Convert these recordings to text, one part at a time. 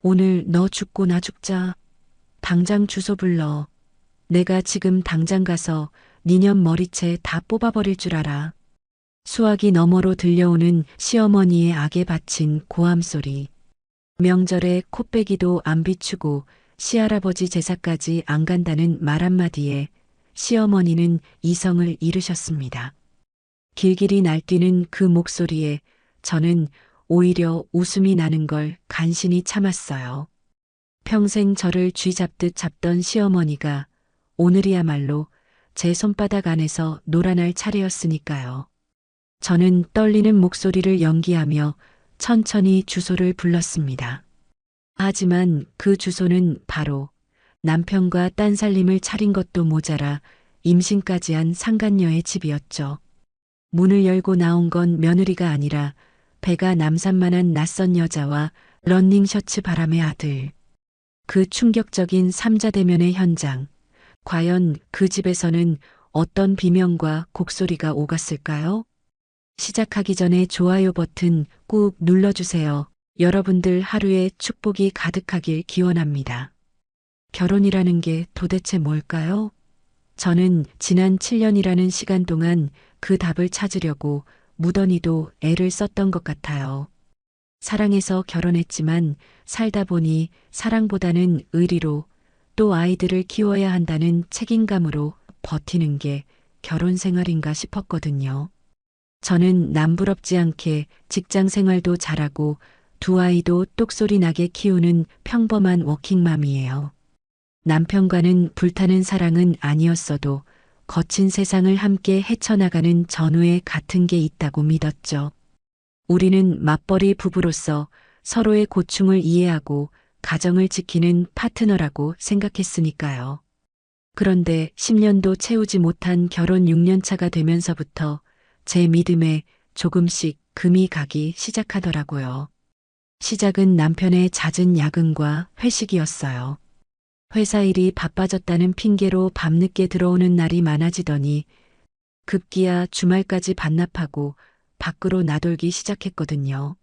오늘 너 죽고 나 죽자. 당장 주소 불러. 내가 지금 당장 가서 니년 머리채 다 뽑아버릴 줄 알아. 수화기 너머로 들려오는 시어머니의 악에 바친 고함 소리. 명절에 코빼기도 안 비추고 시할아버지 제사까지 안 간다는 말 한마디에 시어머니는 이성을 잃으셨습니다. 길길이 날뛰는 그 목소리에 저는 오히려 웃음이 나는 걸 간신히 참았어요. 평생 저를 쥐잡듯 잡던 시어머니가 오늘이야말로 제 손바닥 안에서 놀아날 차례였으니까요. 저는 떨리는 목소리를 연기하며 천천히 주소를 불렀습니다. 하지만 그 주소는 바로 남편과 딴살림을 차린 것도 모자라 임신까지 한 상간녀의 집이었죠. 문을 열고 나온 건 며느리가 아니라 배가 남산만한 낯선 여자와 러닝셔츠 바람의 아들. 그 충격적인 삼자대면의 현장. 과연 그 집에서는 어떤 비명과 곡소리가 오갔을까요? 시작하기 전에 좋아요 버튼 꾹 눌러주세요. 여러분들 하루에 축복이 가득하길 기원합니다. 결혼이라는 게 도대체 뭘까요? 저는 지난 7년이라는 시간 동안 그 답을 찾으려고 무던히도 애를 썼던 것 같아요. 사랑해서 결혼했지만 살다 보니 사랑보다는 의리로 또 아이들을 키워야 한다는 책임감으로 버티는 게 결혼 생활인가 싶었거든요. 저는 남부럽지 않게 직장 생활도 잘하고 두 아이도 똑소리 나게 키우는 평범한 워킹맘이에요. 남편과는 불타는 사랑은 아니었어도 거친 세상을 함께 헤쳐나가는 전우애 같은 게 있다고 믿었죠. 우리는 맞벌이 부부로서 서로의 고충을 이해하고 가정을 지키는 파트너라고 생각했으니까요. 그런데 10년도 채우지 못한 결혼 6년 차가 되면서부터 제 믿음에 조금씩 금이 가기 시작하더라고요. 시작은 남편의 잦은 야근과 회식이었어요. 회사 일이 바빠졌다는 핑계로 밤늦게 들어오는 날이 많아지더니 급기야 주말까지 반납하고 밖으로 나돌기 시작했거든요.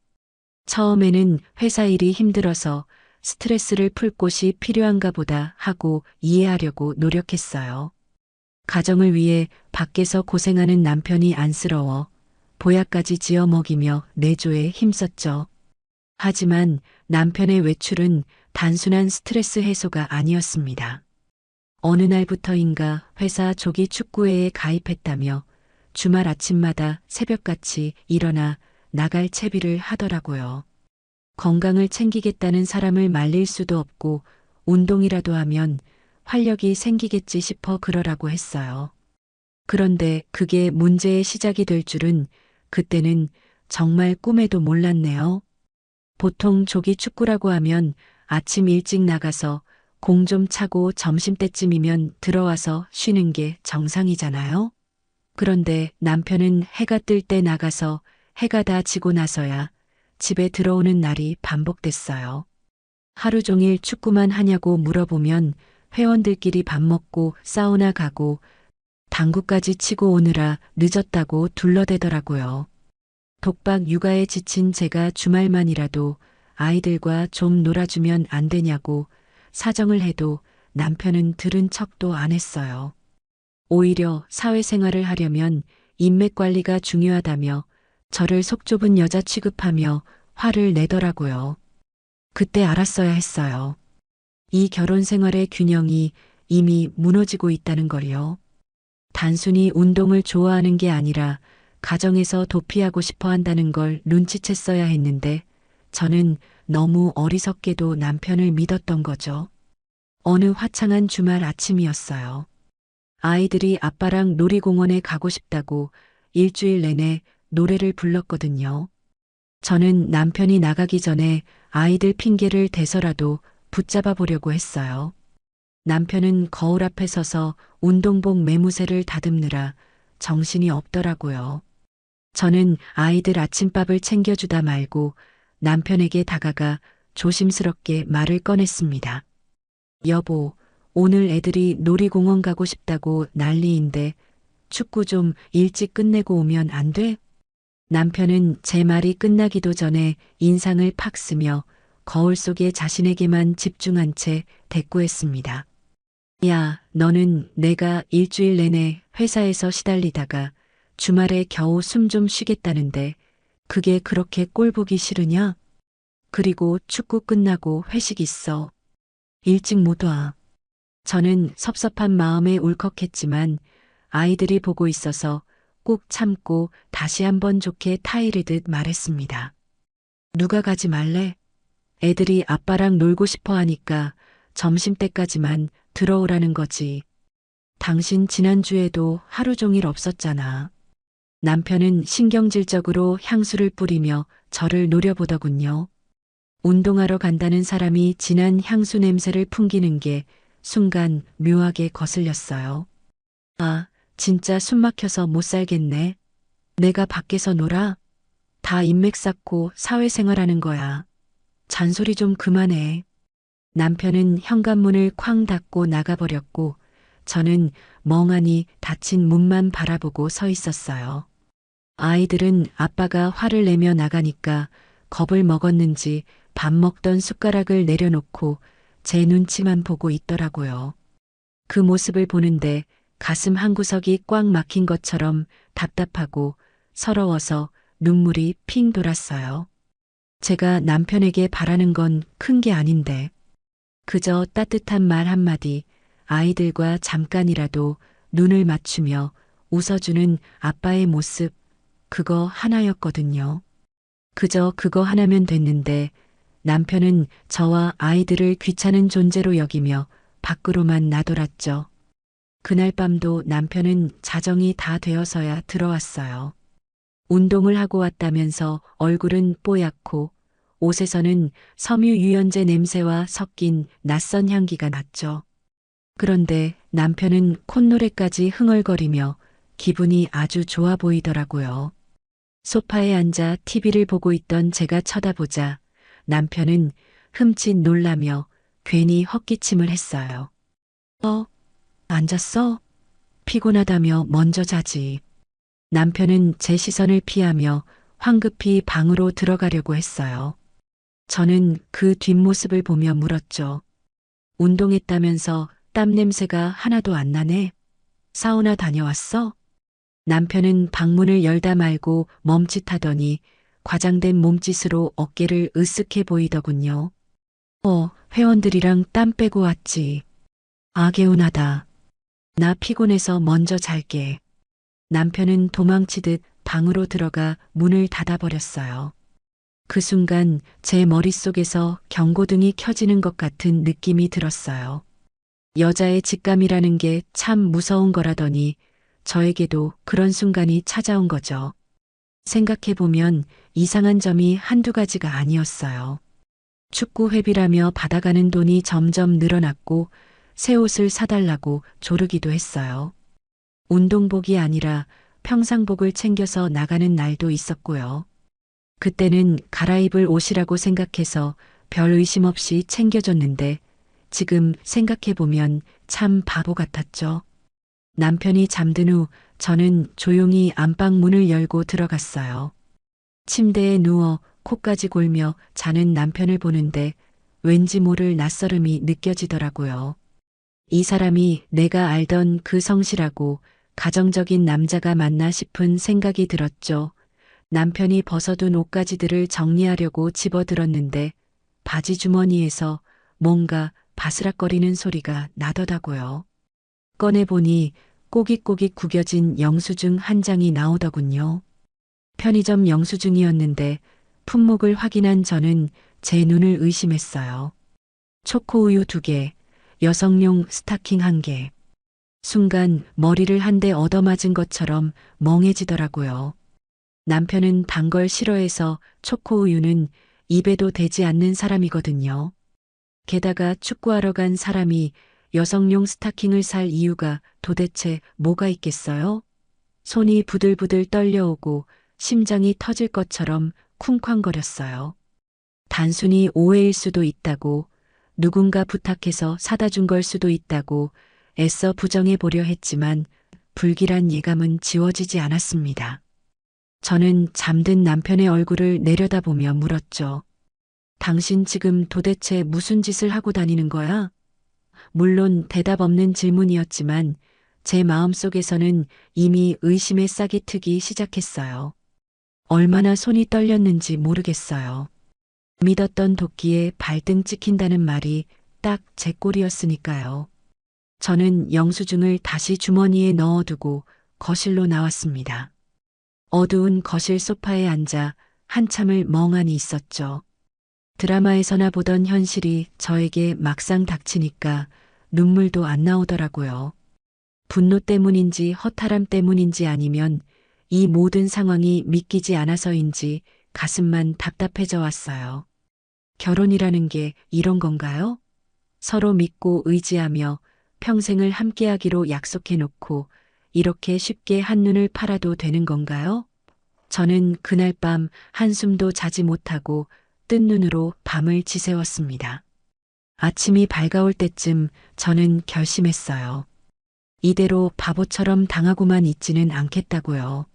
처음에는 회사 일이 힘들어서 스트레스를 풀 곳이 필요한가 보다 하고 이해하려고 노력했어요. 가정을 위해 밖에서 고생하는 남편이 안쓰러워 보약까지 지어 먹이며 내조에 힘썼죠. 하지만 남편의 외출은 단순한 스트레스 해소가 아니었습니다. 어느 날부터인가 회사 조기 축구회에 가입했다며 주말 아침마다 새벽같이 일어나 나갈 채비를 하더라고요. 건강을 챙기겠다는 사람을 말릴 수도 없고 운동이라도 하면 활력이 생기겠지 싶어 그러라고 했어요. 그런데 그게 문제의 시작이 될 줄은 그때는 정말 꿈에도 몰랐네요. 보통 조기 축구라고 하면 아침 일찍 나가서 공 좀 차고 점심때쯤이면 들어와서 쉬는 게 정상이잖아요. 그런데 남편은 해가 뜰 때 나가서 해가 다 지고 나서야 집에 들어오는 날이 반복됐어요. 하루 종일 축구만 하냐고 물어보면 회원들끼리 밥 먹고 사우나 가고 당구까지 치고 오느라 늦었다고 둘러대더라고요. 독박 육아에 지친 제가 주말만이라도 아이들과 좀 놀아주면 안 되냐고 사정을 해도 남편은 들은 척도 안 했어요. 오히려 사회생활을 하려면 인맥 관리가 중요하다며 저를 속 좁은 여자 취급하며 화를 내더라고요. 그때 알았어야 했어요. 이 결혼 생활의 균형이 이미 무너지고 있다는 걸요. 단순히 운동을 좋아하는 게 아니라 가정에서 도피하고 싶어 한다는 걸 눈치챘어야 했는데 저는 너무 어리석게도 남편을 믿었던 거죠. 어느 화창한 주말 아침이었어요. 아이들이 아빠랑 놀이공원에 가고 싶다고 일주일 내내 노래를 불렀거든요. 저는 남편이 나가기 전에 아이들 핑계를 대서라도 붙잡아 보려고 했어요. 남편은 거울 앞에 서서 운동복 매무새를 다듬느라 정신이 없더라고요. 저는 아이들 아침밥을 챙겨주다 말고 남편에게 다가가 조심스럽게 말을 꺼냈습니다. 여보, 오늘 애들이 놀이공원 가고 싶다고 난리인데 축구 좀 일찍 끝내고 오면 안 돼? 남편은 제 말이 끝나기도 전에 인상을 팍 쓰며 거울 속에 자신에게만 집중한 채 대꾸했습니다. 야, 너는 내가 일주일 내내 회사에서 시달리다가 주말에 겨우 숨 좀 쉬겠다는데 그게 그렇게 꼴보기 싫으냐? 그리고 축구 끝나고 회식 있어. 일찍 못 와. 저는 섭섭한 마음에 울컥했지만 아이들이 보고 있어서 꾹 참고 다시 한번 좋게 타이르듯 말했습니다. 누가 가지 말래? 애들이 아빠랑 놀고 싶어 하니까 점심때까지만 들어오라는 거지. 당신 지난주에도 하루 종일 없었잖아. 남편은 신경질적으로 향수를 뿌리며 저를 노려보더군요. 운동하러 간다는 사람이 진한 향수 냄새를 풍기는 게 순간 묘하게 거슬렸어요. 아, 진짜 숨 막혀서 못 살겠네. 내가 밖에서 놀아? 다 인맥 쌓고 사회생활하는 거야. 잔소리 좀 그만해. 남편은 현관문을 쾅 닫고 나가버렸고 저는 멍하니 닫힌 문만 바라보고 서 있었어요. 아이들은 아빠가 화를 내며 나가니까 겁을 먹었는지 밥 먹던 숟가락을 내려놓고 제 눈치만 보고 있더라고요. 그 모습을 보는데 가슴 한구석이 꽉 막힌 것처럼 답답하고 서러워서 눈물이 핑 돌았어요. 제가 남편에게 바라는 건 큰 게 아닌데 그저 따뜻한 말 한마디, 아이들과 잠깐이라도 눈을 맞추며 웃어주는 아빠의 모습, 그거 하나였거든요. 그저 그거 하나면 됐는데 남편은 저와 아이들을 귀찮은 존재로 여기며 밖으로만 나돌았죠. 그날 밤도 남편은 자정이 다 되어서야 들어왔어요. 운동을 하고 왔다면서 얼굴은 뽀얗고 옷에서는 섬유 유연제 냄새와 섞인 낯선 향기가 났죠. 그런데 남편은 콧노래까지 흥얼거리며 기분이 아주 좋아 보이더라고요. 소파에 앉아 TV를 보고 있던 제가 쳐다보자 남편은 흠칫 놀라며 괜히 헛기침을 했어요. 앉았어? 피곤하다며 먼저 자지. 남편은 제 시선을 피하며 황급히 방으로 들어가려고 했어요. 저는 그 뒷모습을 보며 물었죠. 운동했다면서 땀 냄새가 하나도 안 나네? 사우나 다녀왔어? 남편은 방문을 열다 말고 멈칫하더니 과장된 몸짓으로 어깨를 으쓱해 보이더군요. 회원들이랑 땀 빼고 왔지. 아, 개운하다. 나 피곤해서 먼저 잘게. 남편은 도망치듯 방으로 들어가 문을 닫아버렸어요. 그 순간 제 머릿속에서 경고등이 켜지는 것 같은 느낌이 들었어요. 여자의 직감이라는 게 참 무서운 거라더니 저에게도 그런 순간이 찾아온 거죠. 생각해보면 이상한 점이 한두 가지가 아니었어요. 축구 회비라며 받아가는 돈이 점점 늘어났고 새 옷을 사달라고 조르기도 했어요. 운동복이 아니라 평상복을 챙겨서 나가는 날도 있었고요. 그때는 갈아입을 옷이라고 생각해서 별 의심 없이 챙겨줬는데 지금 생각해보면 참 바보 같았죠. 남편이 잠든 후 저는 조용히 안방 문을 열고 들어갔어요. 침대에 누워 코까지 골며 자는 남편을 보는데 왠지 모를 낯설음이 느껴지더라고요. 이 사람이 내가 알던 그 성실하고 가정적인 남자가 맞나 싶은 생각이 들었죠. 남편이 벗어둔 옷가지들을 정리하려고 집어들었는데 바지 주머니에서 뭔가 바스락거리는 소리가 나더라고요. 꺼내보니 꼬깃꼬깃 구겨진 영수증 한 장이 나오더군요. 편의점 영수증이었는데 품목을 확인한 저는 제 눈을 의심했어요. 초코우유 2개, 여성용 스타킹 1개. 순간 머리를 한 대 얻어맞은 것처럼 멍해지더라고요. 남편은 단 걸 싫어해서 초코우유는 입에도 대지 않는 사람이거든요. 게다가 축구하러 간 사람이 여성용 스타킹을 살 이유가 도대체 뭐가 있겠어요? 손이 부들부들 떨려오고 심장이 터질 것처럼 쿵쾅거렸어요. 단순히 오해일 수도 있다고, 누군가 부탁해서 사다 준 걸 수도 있다고 애써 부정해 보려 했지만 불길한 예감은 지워지지 않았습니다. 저는 잠든 남편의 얼굴을 내려다보며 물었죠. 당신 지금 도대체 무슨 짓을 하고 다니는 거야? 물론 대답 없는 질문이었지만 제 마음속에서는 이미 의심의 싹이 트기 시작했어요. 얼마나 손이 떨렸는지 모르겠어요. 믿었던 도끼에 발등 찍힌다는 말이 딱 제 꼴이었으니까요. 저는 영수증을 다시 주머니에 넣어두고 거실로 나왔습니다. 어두운 거실 소파에 앉아 한참을 멍하니 있었죠. 드라마에서나 보던 현실이 저에게 막상 닥치니까 눈물도 안 나오더라고요. 분노 때문인지 허탈함 때문인지 아니면 이 모든 상황이 믿기지 않아서인지 가슴만 답답해져 왔어요. 결혼이라는 게 이런 건가요? 서로 믿고 의지하며 평생을 함께하기로 약속해놓고 이렇게 쉽게 한눈을 팔아도 되는 건가요? 저는 그날 밤 한숨도 자지 못하고 뜬 눈으로 밤을 지새웠습니다. 아침이 밝아올 때쯤 저는 결심했어요. 이대로 바보처럼 당하고만 있지는 않겠다고요.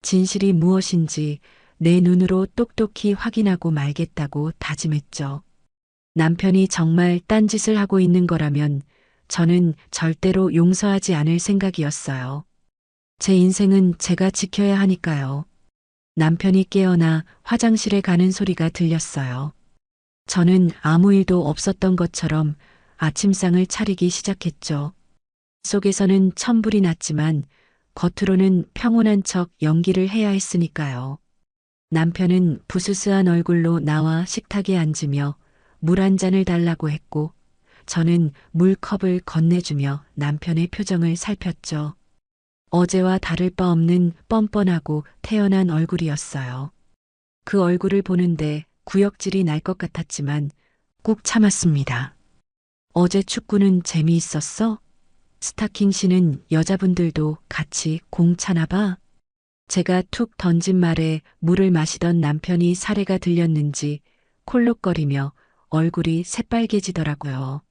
진실이 무엇인지 내 눈으로 똑똑히 확인하고 말겠다고 다짐했죠. 남편이 정말 딴짓을 하고 있는 거라면 저는 절대로 용서하지 않을 생각이었어요. 제 인생은 제가 지켜야 하니까요. 남편이 깨어나 화장실에 가는 소리가 들렸어요. 저는 아무 일도 없었던 것처럼 아침상을 차리기 시작했죠. 속에서는 천불이 났지만 겉으로는 평온한 척 연기를 해야 했으니까요. 남편은 부스스한 얼굴로 나와 식탁에 앉으며 물 한 잔을 달라고 했고 저는 물컵을 건네주며 남편의 표정을 살폈죠. 어제와 다를 바 없는 뻔뻔하고 태연한 얼굴이었어요. 그 얼굴을 보는데 구역질이 날 것 같았지만 꾹 참았습니다. 어제 축구는 재미있었어? 스타킹 신은 여자분들도 같이 공 차나 봐? 제가 툭 던진 말에 물을 마시던 남편이 사례가 들렸는지 콜록거리며 얼굴이 새빨개지더라고요.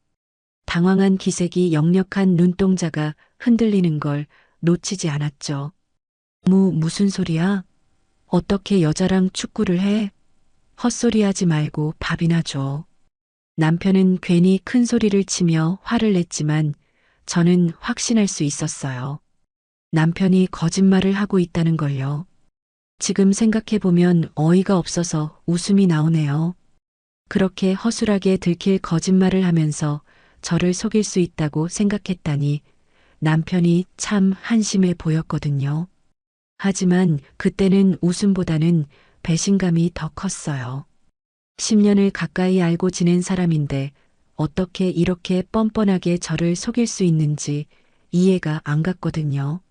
당황한 기색이 역력한 눈동자가 흔들리는 걸 놓치지 않았죠. 무슨 소리야? 어떻게 여자랑 축구를 해? 헛소리하지 말고 밥이나 줘. 남편은 괜히 큰 소리를 치며 화를 냈지만 저는 확신할 수 있었어요. 남편이 거짓말을 하고 있다는 걸요. 지금 생각해보면 어이가 없어서 웃음이 나오네요. 그렇게 허술하게 들킬 거짓말을 하면서 저를 속일 수 있다고 생각했다니 남편이 참 한심해 보였거든요. 하지만 그때는 웃음보다는 배신감이 더 컸어요. 10년을 가까이 알고 지낸 사람인데 어떻게 이렇게 뻔뻔하게 저를 속일 수 있는지 이해가 안 갔거든요.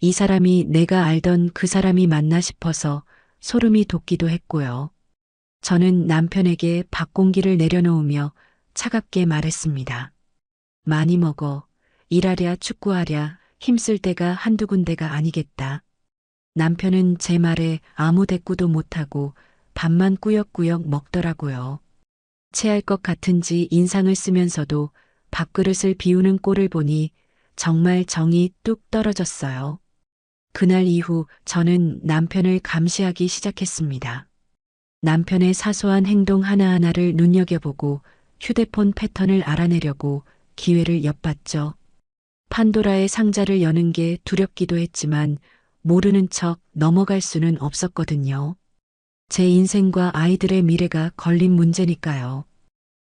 이 사람이 내가 알던 그 사람이 맞나 싶어서 소름이 돋기도 했고요. 저는 남편에게 밥공기를 내려놓으며 차갑게 말했습니다. 많이 먹어. 일하랴 축구하랴 힘쓸 때가 한두 군데가 아니겠다. 남편은 제 말에 아무 대꾸도 못하고 밥만 꾸역꾸역 먹더라고요. 체할 것 같은지 인상을 쓰면서도 밥그릇을 비우는 꼴을 보니 정말 정이 뚝 떨어졌어요. 그날 이후 저는 남편을 감시하기 시작했습니다. 남편의 사소한 행동 하나하나를 눈여겨보고 휴대폰 패턴을 알아내려고 기회를 엿봤죠. 판도라의 상자를 여는 게 두렵기도 했지만 모르는 척 넘어갈 수는 없었거든요. 제 인생과 아이들의 미래가 걸린 문제니까요.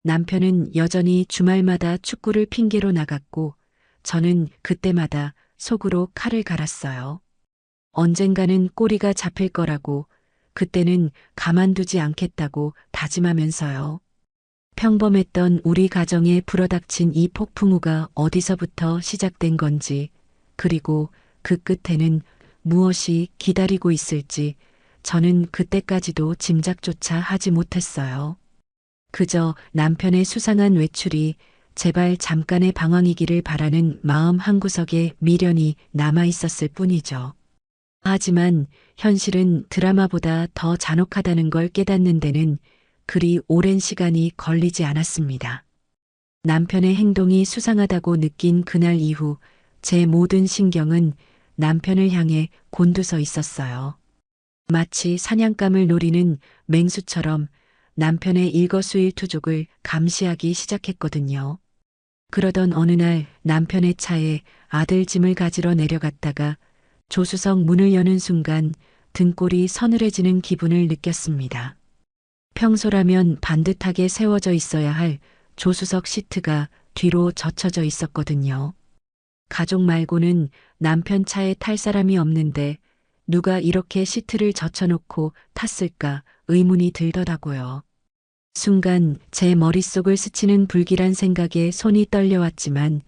남편은 여전히 주말마다 축구를 핑계로 나갔고 저는 그때마다 속으로 칼을 갈았어요. 언젠가는 꼬리가 잡힐 거라고 그때는 가만두지 않겠다고 다짐하면서요. 평범했던 우리 가정에 불어닥친 이 폭풍우가 어디서부터 시작된 건지, 그리고 그 끝에는 무엇이 기다리고 있을지 저는 그때까지도 짐작조차 하지 못했어요. 그저 남편의 수상한 외출이 제발 잠깐의 방황이기를 바라는 마음 한구석에 미련이 남아 있었을 뿐이죠. 하지만 현실은 드라마보다 더 잔혹하다는 걸 깨닫는 데는 그리 오랜 시간이 걸리지 않았습니다. 남편의 행동이 수상하다고 느낀 그날 이후 제 모든 신경은 남편을 향해 곤두서 있었어요. 마치 사냥감을 노리는 맹수처럼 남편의 일거수일투족을 감시하기 시작했거든요. 그러던 어느 날 남편의 차에 아들 짐을 가지러 내려갔다가 조수석 문을 여는 순간 등골이 서늘해지는 기분을 느꼈습니다. 평소라면 반듯하게 세워져 있어야 할 조수석 시트가 뒤로 젖혀져 있었거든요. 가족 말고는 남편 차에 탈 사람이 없는데 누가 이렇게 시트를 젖혀놓고 탔을까 의문이 들더라고요. 순간 제 머릿속을 스치는 불길한 생각에 손이 떨려왔지만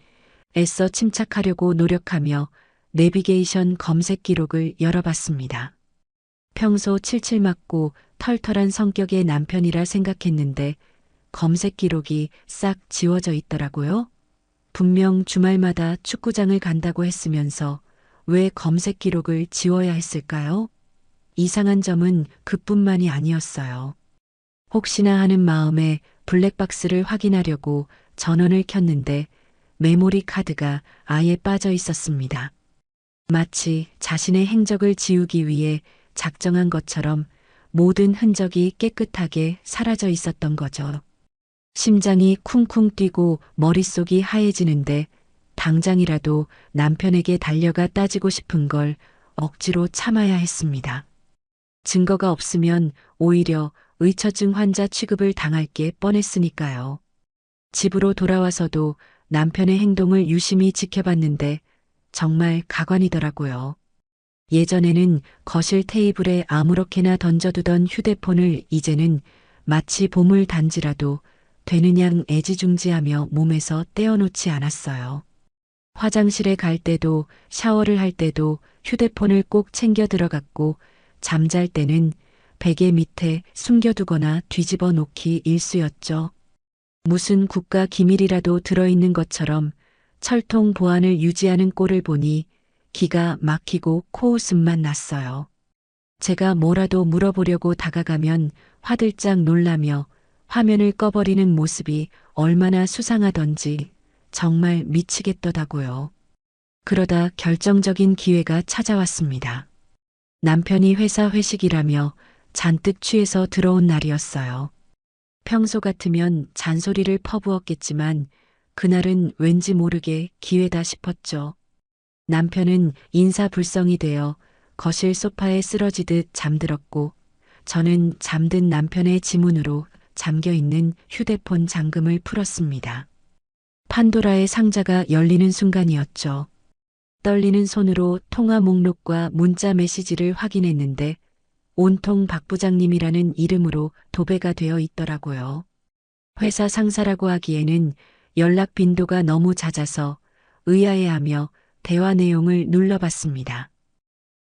애써 침착하려고 노력하며 내비게이션 검색 기록을 열어봤습니다. 평소 칠칠맞고 털털한 성격의 남편이라 생각했는데 검색 기록이 싹 지워져 있더라고요. 분명 주말마다 축구장을 간다고 했으면서 왜 검색 기록을 지워야 했을까요? 이상한 점은 그뿐만이 아니었어요. 혹시나 하는 마음에 블랙박스를 확인하려고 전원을 켰는데 메모리 카드가 아예 빠져 있었습니다. 마치 자신의 행적을 지우기 위해 작정한 것처럼 모든 흔적이 깨끗하게 사라져 있었던 거죠. 심장이 쿵쿵 뛰고 머릿속이 하얘지는데 당장이라도 남편에게 달려가 따지고 싶은 걸 억지로 참아야 했습니다. 증거가 없으면 오히려 의처증 환자 취급을 당할 게 뻔했으니까요. 집으로 돌아와서도 남편의 행동을 유심히 지켜봤는데 정말 가관이더라고요. 예전에는 거실 테이블에 아무렇게나 던져두던 휴대폰을 이제는 마치 보물 단지라도 되는 양 애지중지하며 몸에서 떼어놓지 않았어요. 화장실에 갈 때도 샤워를 할 때도 휴대폰을 꼭 챙겨 들어갔고 잠잘 때는 베개 밑에 숨겨두거나 뒤집어 놓기 일쑤였죠. 무슨 국가 기밀이라도 들어있는 것처럼 철통 보안을 유지하는 꼴을 보니 기가 막히고 코웃음만 났어요. 제가 뭐라도 물어보려고 다가가면 화들짝 놀라며 화면을 꺼버리는 모습이 얼마나 수상하던지 정말 미치겠더라고요. 그러다 결정적인 기회가 찾아왔습니다. 남편이 회사 회식이라며 잔뜩 취해서 들어온 날이었어요. 평소 같으면 잔소리를 퍼부었겠지만 그날은 왠지 모르게 기회다 싶었죠. 남편은 인사불성이 되어 거실 소파에 쓰러지듯 잠들었고 저는 잠든 남편의 지문으로 잠겨있는 휴대폰 잠금을 풀었습니다. 판도라의 상자가 열리는 순간이었죠. 떨리는 손으로 통화 목록과 문자 메시지를 확인했는데 온통 박 부장님이라는 이름으로 도배가 되어 있더라고요. 회사 상사라고 하기에는 연락 빈도가 너무 잦아서 의아해하며 대화 내용을 눌러봤습니다.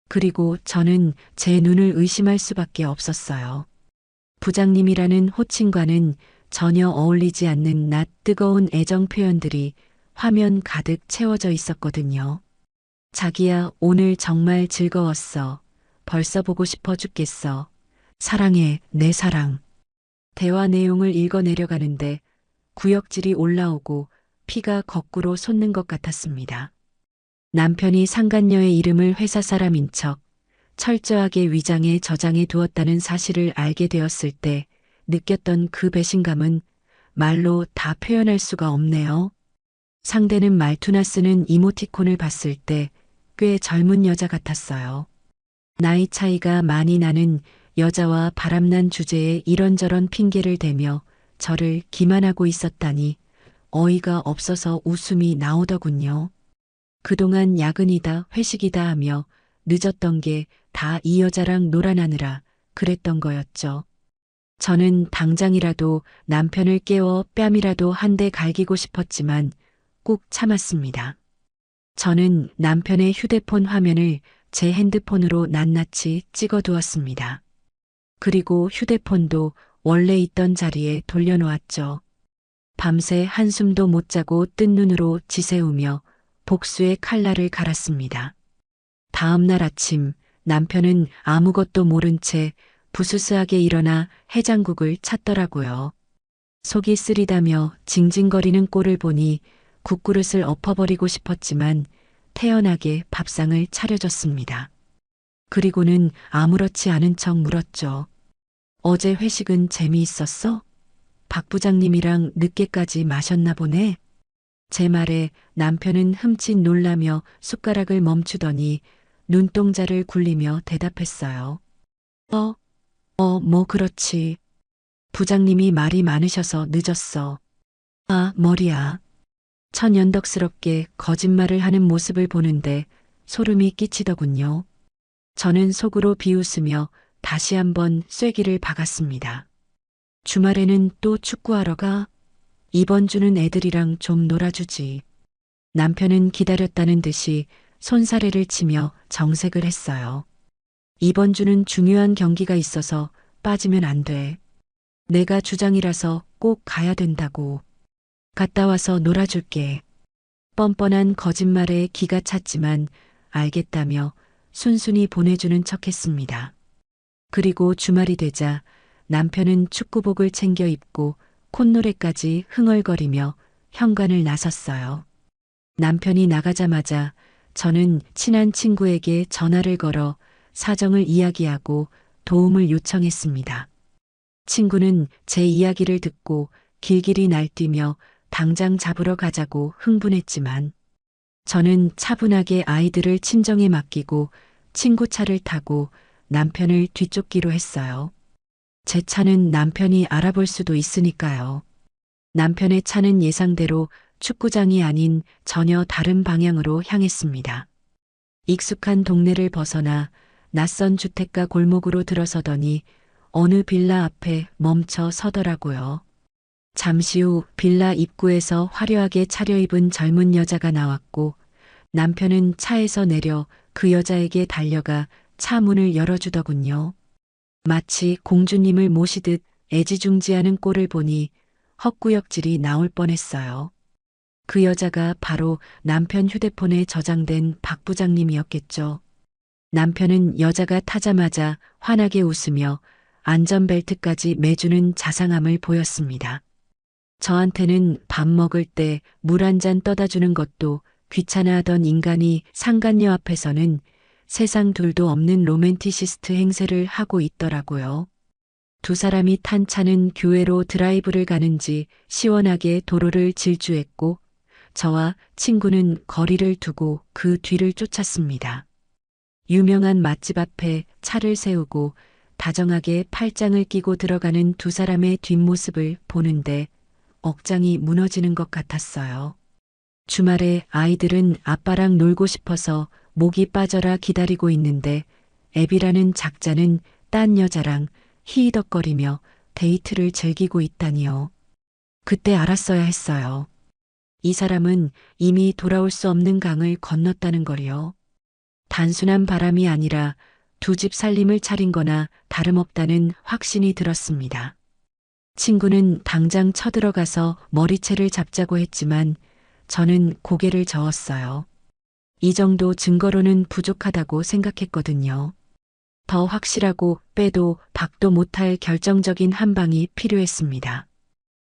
그리고 저는 제 눈을 의심할 수밖에 없었어요. 부장님이라는 호칭과는 전혀 어울리지 않는 낯 뜨거운 애정 표현들이 화면 가득 채워져 있었거든요. 자기야, 오늘 정말 즐거웠어. 벌써 보고 싶어 죽겠어. 사랑해, 내 사랑. 대화 내용을 읽어 내려가는데 구역질이 올라오고 피가 거꾸로 솟는 것 같았습니다. 남편이 상간녀의 이름을 회사 사람인 척 철저하게 위장해 저장해 두었다는 사실을 알게 되었을 때 느꼈던 그 배신감은 말로 다 표현할 수가 없네요. 상대는 말투나 쓰는 이모티콘을 봤을 때 꽤 젊은 여자 같았어요. 나이 차이가 많이 나는 여자와 바람난 주제에 이런저런 핑계를 대며 저를 기만하고 있었다니 어이가 없어서 웃음이 나오더군요. 그동안 야근이다 회식이다 하며 늦었던 게 다 이 여자랑 놀아나느라 그랬던 거였죠. 저는 당장이라도 남편을 깨워 뺨이라도 한 대 갈기고 싶었지만 꾹 참았습니다. 저는 남편의 휴대폰 화면을 제 핸드폰으로 낱낱이 찍어두었습니다. 그리고 휴대폰도 원래 있던 자리에 돌려놓았죠. 밤새 한숨도 못 자고 뜬 눈으로 지새우며 복수의 칼날을 갈았습니다. 다음 날 아침 남편은 아무것도 모른 채 부스스하게 일어나 해장국을 찾더라고요. 속이 쓰리다며 징징거리는 꼴을 보니 국그릇을 엎어버리고 싶었지만 태연하게 밥상을 차려줬습니다. 그리고는 아무렇지 않은 척 물었죠. 어제 회식은 재미있었어? 박 부장님이랑 늦게까지 마셨나 보네. 제 말에 남편은 흠칫 놀라며 숟가락을 멈추더니 눈동자를 굴리며 대답했어요. 어, 뭐 그렇지. 부장님이 말이 많으셔서 늦었어. 아, 머리야. 천연덕스럽게 거짓말을 하는 모습을 보는데 소름이 끼치더군요. 저는 속으로 비웃으며 다시 한번 쐐기를 박았습니다. 주말에는 또 축구하러 가? 이번 주는 애들이랑 좀 놀아주지. 남편은 기다렸다는 듯이 손사래를 치며 정색을 했어요. 이번 주는 중요한 경기가 있어서 빠지면 안 돼. 내가 주장이라서 꼭 가야 된다고. 갔다 와서 놀아줄게. 뻔뻔한 거짓말에 기가 찼지만 알겠다며 순순히 보내주는 척했습니다. 그리고 주말이 되자 남편은 축구복을 챙겨 입고 콧노래까지 흥얼거리며 현관을 나섰어요. 남편이 나가자마자 저는 친한 친구에게 전화를 걸어 사정을 이야기하고 도움을 요청했습니다. 친구는 제 이야기를 듣고 길길이 날뛰며 당장 잡으러 가자고 흥분했지만 저는 차분하게 아이들을 친정에 맡기고 친구 차를 타고 남편을 뒤쫓기로 했어요. 제 차는 남편이 알아볼 수도 있으니까요. 남편의 차는 예상대로 축구장이 아닌 전혀 다른 방향으로 향했습니다. 익숙한 동네를 벗어나 낯선 주택가 골목으로 들어서더니 어느 빌라 앞에 멈춰 서더라고요. 잠시 후 빌라 입구에서 화려하게 차려입은 젊은 여자가 나왔고 남편은 차에서 내려 그 여자에게 달려가 차 문을 열어주더군요. 마치 공주님을 모시듯 애지중지하는 꼴을 보니 헛구역질이 나올 뻔했어요. 그 여자가 바로 남편 휴대폰에 저장된 박 부장님이었겠죠. 남편은 여자가 타자마자 환하게 웃으며 안전벨트까지 매주는 자상함을 보였습니다. 저한테는 밥 먹을 때 물 한 잔 떠다 주는 것도 귀찮아하던 인간이 상간녀 앞에서는 세상 둘도 없는 로맨티시스트 행세를 하고 있더라고요. 두 사람이 탄 차는 교회로 드라이브를 가는지 시원하게 도로를 질주했고 저와 친구는 거리를 두고 그 뒤를 쫓았습니다. 유명한 맛집 앞에 차를 세우고 다정하게 팔짱을 끼고 들어가는 두 사람의 뒷모습을 보는데 억장이 무너지는 것 같았어요. 주말에 아이들은 아빠랑 놀고 싶어서 목이 빠져라 기다리고 있는데 애비라는 작자는 딴 여자랑 히히덕거리며 데이트를 즐기고 있다니요. 그때 알았어야 했어요. 이 사람은 이미 돌아올 수 없는 강을 건넜다는 걸요. 단순한 바람이 아니라 두 집 살림을 차린 거나 다름없다는 확신이 들었습니다. 친구는 당장 쳐들어가서 머리채를 잡자고 했지만 저는 고개를 저었어요. 이 정도 증거로는 부족하다고 생각했거든요. 더 확실하고 빼도 박도 못할 결정적인 한 방이 필요했습니다.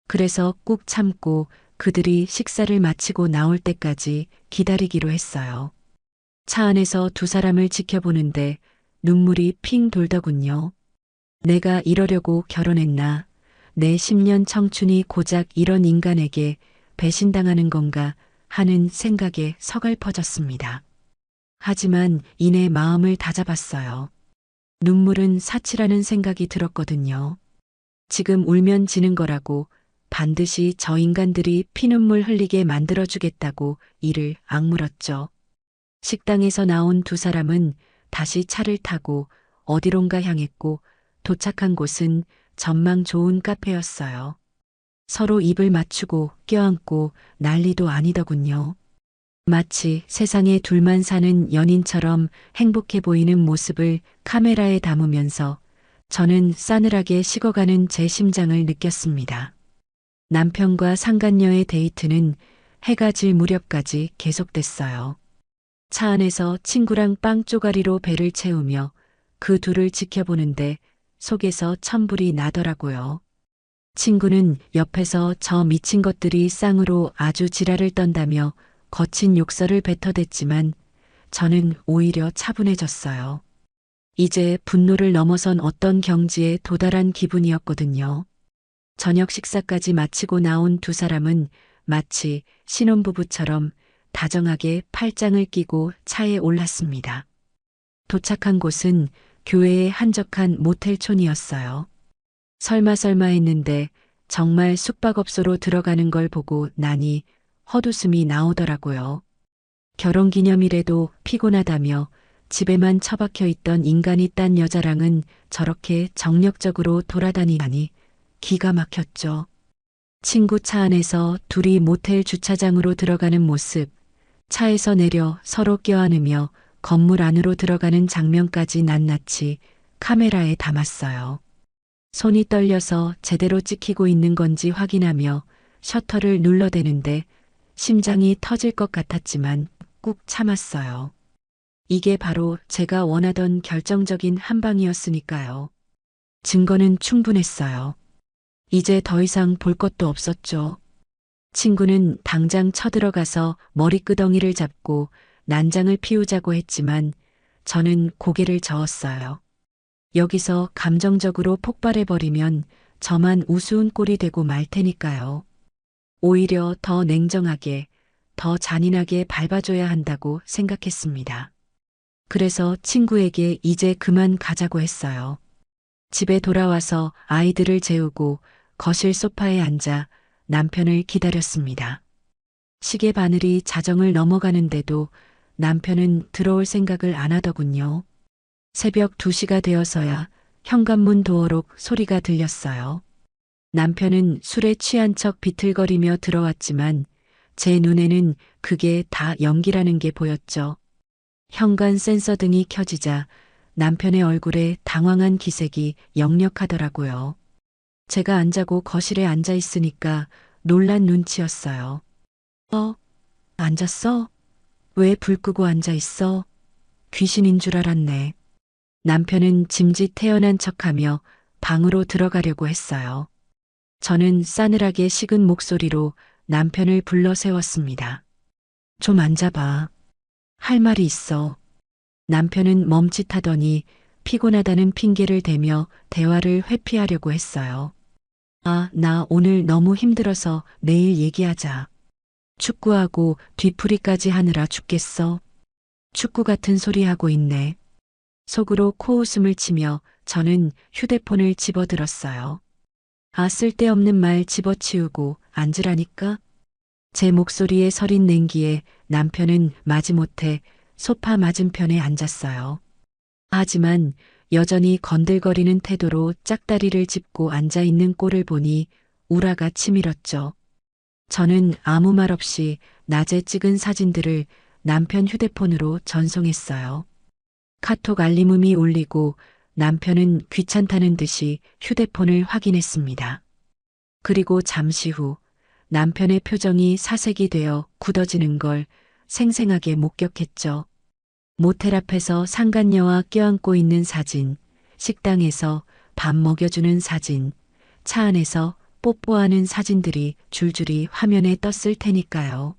그래서 꾹 참고 그들이 식사를 마치고 나올 때까지 기다리기로 했어요. 차 안에서 두 사람을 지켜보는데 눈물이 핑 돌더군요. 내가 이러려고 결혼했나? 내 10년 청춘이 고작 이런 인간에게 배신당하는 건가 하는 생각에 서글퍼졌습니다. 하지만 이내 마음을 다잡았어요. 눈물은 사치라는 생각이 들었거든요. 지금 울면 지는 거라고 반드시 저 인간들이 피눈물 흘리게 만들어주겠다고 이를 악물었죠. 식당에서 나온 두 사람은 다시 차를 타고 어디론가 향했고 도착한 곳은 전망 좋은 카페였어요. 서로 입을 맞추고 껴안고 난리도 아니더군요. 마치 세상에 둘만 사는 연인처럼 행복해 보이는 모습을 카메라에 담으면서 저는 싸늘하게 식어가는 제 심장을 느꼈습니다. 남편과 상간녀의 데이트는 해가 질 무렵까지 계속됐어요. 차 안에서 친구랑 빵 쪼가리로 배를 채우며 그 둘을 지켜보는데 속에서 천불이 나더라고요. 친구는 옆에서 저 미친 것들이 쌍으로 아주 지랄을 떤다며 거친 욕설을 뱉어댔지만 저는 오히려 차분해졌어요. 이제 분노를 넘어선 어떤 경지에 도달한 기분이었거든요. 저녁 식사까지 마치고 나온 두 사람은 마치 신혼부부처럼 다정하게 팔짱을 끼고 차에 올랐습니다. 도착한 곳은 교외의 한적한 모텔촌이었어요. 설마 했는데 정말 숙박업소로 들어가는 걸 보고 나니 헛웃음이 나오더라고요. 결혼기념일에도 피곤하다며 집에만 처박혀 있던 인간이 딴 여자랑은 저렇게 정력적으로 돌아다니다니 기가 막혔죠. 친구 차 안에서 둘이 모텔 주차장으로 들어가는 모습, 차에서 내려 서로 껴안으며 건물 안으로 들어가는 장면까지 낱낱이 카메라에 담았어요. 손이 떨려서 제대로 찍히고 있는 건지 확인하며 셔터를 눌러대는데 심장이 터질 것 같았지만 꾹 참았어요. 이게 바로 제가 원하던 결정적인 한 방이었으니까요. 증거는 충분했어요. 이제 더 이상 볼 것도 없었죠. 친구는 당장 쳐들어가서 머리끄덩이를 잡고 난장을 피우자고 했지만 저는 고개를 저었어요. 여기서 감정적으로 폭발해버리면 저만 우스운 꼴이 되고 말 테니까요. 오히려 더 냉정하게, 더 잔인하게 밟아줘야 한다고 생각했습니다. 그래서 친구에게 이제 그만 가자고 했어요. 집에 돌아와서 아이들을 재우고 거실 소파에 앉아 남편을 기다렸습니다. 시계 바늘이 자정을 넘어가는데도 남편은 들어올 생각을 안 하더군요. 새벽 2시가 되어서야 현관문 도어록 소리가 들렸어요. 남편은 술에 취한 척 비틀거리며 들어왔지만 제 눈에는 그게 다 연기라는 게 보였죠. 현관 센서 등이 켜지자 남편의 얼굴에 당황한 기색이 역력하더라고요. 제가 안 자고 거실에 앉아 있으니까 놀란 눈치였어요. 앉았어? 왜 불 끄고 앉아 있어? 귀신인 줄 알았네. 남편은 짐짓 태연한 척하며 방으로 들어가려고 했어요. 저는 싸늘하게 식은 목소리로 남편을 불러 세웠습니다. 좀 앉아봐. 할 말이 있어. 남편은 멈칫하더니 피곤하다는 핑계를 대며 대화를 회피하려고 했어요. 나 오늘 너무 힘들어서 내일 얘기하자. 축구하고 뒤풀이까지 하느라 죽겠어. 축구 같은 소리 하고 있네. 속으로 코웃음을 치며 저는 휴대폰을 집어들었어요. 쓸데없는 말 집어치우고 앉으라니까? 제 목소리에 서린 냉기에 남편은 마지못해 소파 맞은편에 앉았어요. 하지만 여전히 건들거리는 태도로 짝다리를 짚고 앉아있는 꼴을 보니 우라가 치밀었죠. 저는 아무 말 없이 낮에 찍은 사진들을 남편 휴대폰으로 전송했어요. 카톡 알림음이 울리고 남편은 귀찮다는 듯이 휴대폰을 확인했습니다. 그리고 잠시 후 남편의 표정이 사색이 되어 굳어지는 걸 생생하게 목격했죠. 모텔 앞에서 상간녀와 껴안고 있는 사진, 식당에서 밥 먹여주는 사진, 차 안에서 뽀뽀하는 사진들이 줄줄이 화면에 떴을 테니까요.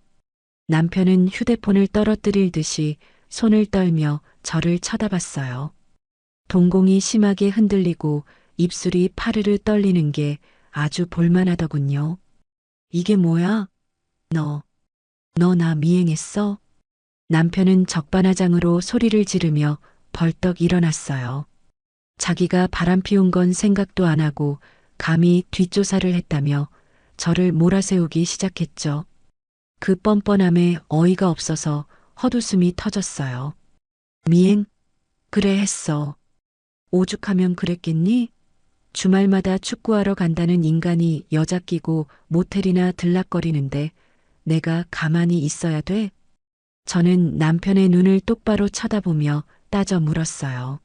남편은 휴대폰을 떨어뜨릴 듯이 손을 떨며 저를 쳐다봤어요. 동공이 심하게 흔들리고 입술이 파르르 떨리는 게 아주 볼만하더군요. 이게 뭐야? 너 나 미행했어? 남편은 적반하장으로 소리를 지르며 벌떡 일어났어요. 자기가 바람 피운 건 생각도 안 하고 감히 뒷조사를 했다며 저를 몰아세우기 시작했죠. 그 뻔뻔함에 어이가 없어서 헛웃음이 터졌어요. 미행? 그래 했어. 오죽하면 그랬겠니? 주말마다 축구하러 간다는 인간이 여자 끼고 모텔이나 들락거리는데 내가 가만히 있어야 돼? 저는 남편의 눈을 똑바로 쳐다보며 따져 물었어요.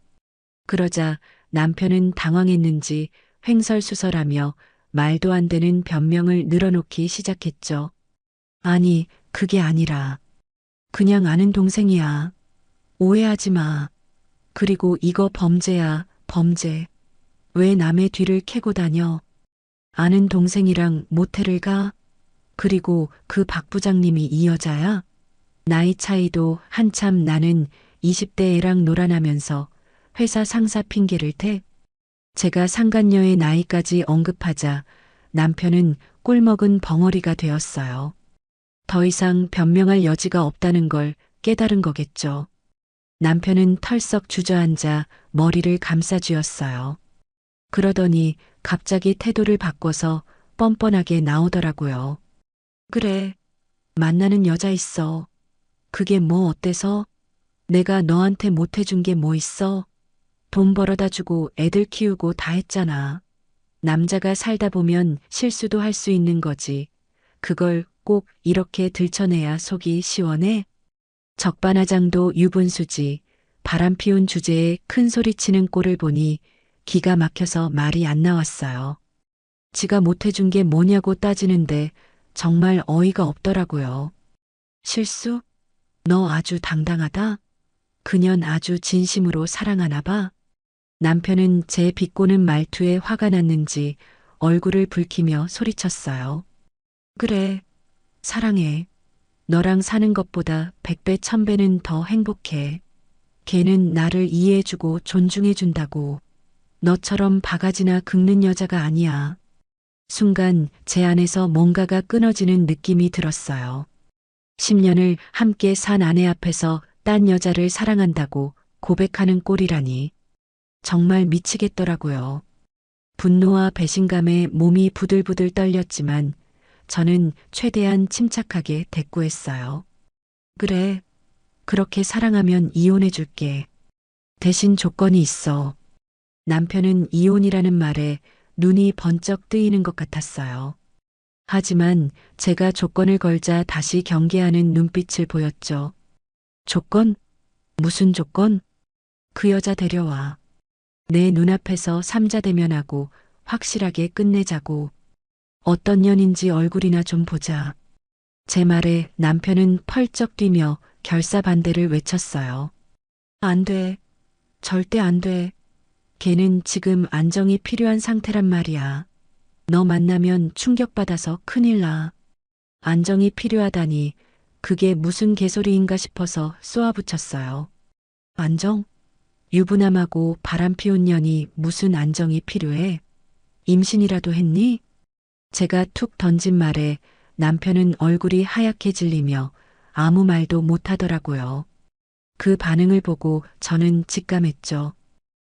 그러자 남편은 당황했는지 횡설수설하며 말도 안 되는 변명을 늘어놓기 시작했죠. 아니, 그게 아니라 그냥 아는 동생이야. 오해하지 마. 그리고 이거 범죄야, 범죄. 왜 남의 뒤를 캐고 다녀? 아는 동생이랑 모텔을 가? 그리고 그 박 부장님이 이 여자야? 나이 차이도 한참 나는 20대 애랑 놀아나면서 회사 상사 핑계를 대. 제가 상간녀의 나이까지 언급하자 남편은 꿀먹은 벙어리가 되었어요. 더 이상 변명할 여지가 없다는 걸 깨달은 거겠죠. 남편은 털썩 주저앉아 머리를 감싸쥐었어요. 그러더니 갑자기 태도를 바꿔서 뻔뻔하게 나오더라고요. 그래, 만나는 여자 있어. 그게 뭐 어때서? 내가 너한테 못 해준 게 뭐 있어? 돈 벌어다 주고 애들 키우고 다 했잖아. 남자가 살다 보면 실수도 할 수 있는 거지. 그걸 꼭 이렇게 들춰내야 속이 시원해? 적반하장도 유분수지. 바람 피운 주제에 큰 소리치는 꼴을 보니 기가 막혀서 말이 안 나왔어요. 지가 못해준 게 뭐냐고 따지는데 정말 어이가 없더라고요. 실수? 너 아주 당당하다? 그년 아주 진심으로 사랑하나 봐. 남편은 제 비꼬는 말투에 화가 났는지 얼굴을 붉히며 소리쳤어요. 그래, 사랑해. 너랑 사는 것보다 100배, 1000배는 더 행복해. 걔는 나를 이해해주고 존중해준다고. 너처럼 바가지나 긁는 여자가 아니야. 순간 제 안에서 뭔가가 끊어지는 느낌이 들었어요. 10년을 함께 산 아내 앞에서 딴 여자를 사랑한다고 고백하는 꼴이라니. 정말 미치겠더라고요. 분노와 배신감에 몸이 부들부들 떨렸지만 저는 최대한 침착하게 대꾸했어요. 그래, 그렇게 사랑하면 이혼해줄게. 대신 조건이 있어. 남편은 이혼이라는 말에 눈이 번쩍 뜨이는 것 같았어요. 하지만 제가 조건을 걸자 다시 경계하는 눈빛을 보였죠. 조건? 무슨 조건? 그 여자 데려와. 내 눈앞에서 삼자대면하고 확실하게 끝내자고. 어떤 년인지 얼굴이나 좀 보자. 제 말에 남편은 펄쩍 뛰며 결사반대를 외쳤어요. 안 돼. 절대 안 돼. 걔는 지금 안정이 필요한 상태란 말이야. 너 만나면 충격받아서 큰일 나. 안정이 필요하다니 그게 무슨 개소리인가 싶어서 쏘아붙였어요. 안정? 유부남하고 바람 피운 년이 무슨 안정이 필요해? 임신이라도 했니? 제가 툭 던진 말에 남편은 얼굴이 하얗게 질리며 아무 말도 못하더라고요. 그 반응을 보고 저는 직감했죠.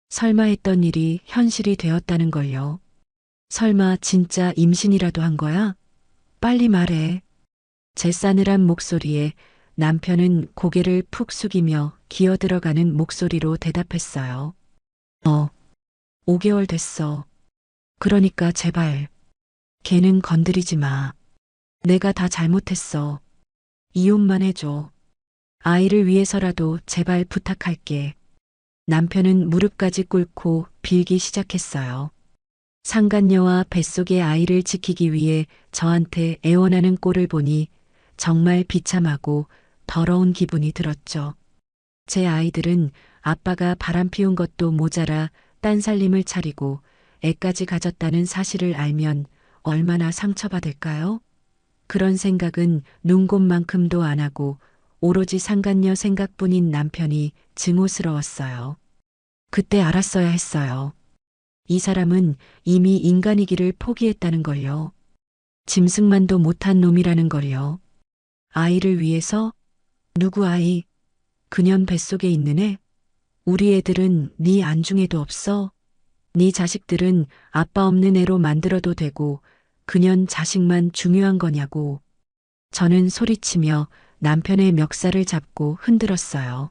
설마 했던 일이 현실이 되었다는 걸요. 설마 진짜 임신이라도 한 거야? 빨리 말해. 제 싸늘한 목소리에 남편은 고개를 푹 숙이며 기어들어가는 목소리로 대답했어요. 5개월 됐어. 그러니까 제발. 걔는 건드리지 마. 내가 다 잘못했어. 이혼만 해줘. 아이를 위해서라도 제발 부탁할게. 남편은 무릎까지 꿇고 빌기 시작했어요. 상간녀와 뱃속의 아이를 지키기 위해 저한테 애원하는 꼴을 보니 정말 비참하고 더러운 기분이 들었죠. 제 아이들은 아빠가 바람 피운 것도 모자라 딴 살림을 차리고 애까지 가졌다는 사실을 알면 얼마나 상처받을까요? 그런 생각은 눈곱만큼도 안 하고 오로지 상간녀 생각뿐인 남편이 증오스러웠어요. 그때 알았어야 했어요. 이 사람은 이미 인간이기를 포기했다는 걸요. 짐승만도 못한 놈이라는 걸요. 아이를 위해서? 누구 아이? 그년 뱃속에 있는 애? 우리 애들은 네 안중에도 없어? 네 자식들은 아빠 없는 애로 만들어도 되고 그년 자식만 중요한 거냐고. 저는 소리치며 남편의 멱살을 잡고 흔들었어요.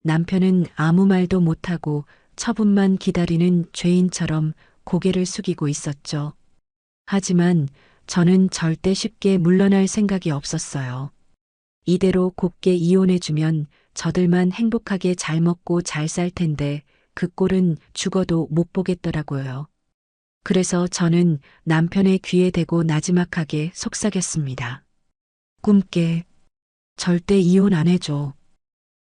남편은 아무 말도 못하고 처분만 기다리는 죄인처럼 고개를 숙이고 있었죠. 하지만 저는 절대 쉽게 물러날 생각이 없었어요. 이대로 곱게 이혼해주면 저들만 행복하게 잘 먹고 잘 살 텐데 그 꼴은 죽어도 못 보겠더라고요. 그래서 저는 남편의 귀에 대고 나지막하게 속삭였습니다. 꿈깨. 절대 이혼 안 해줘.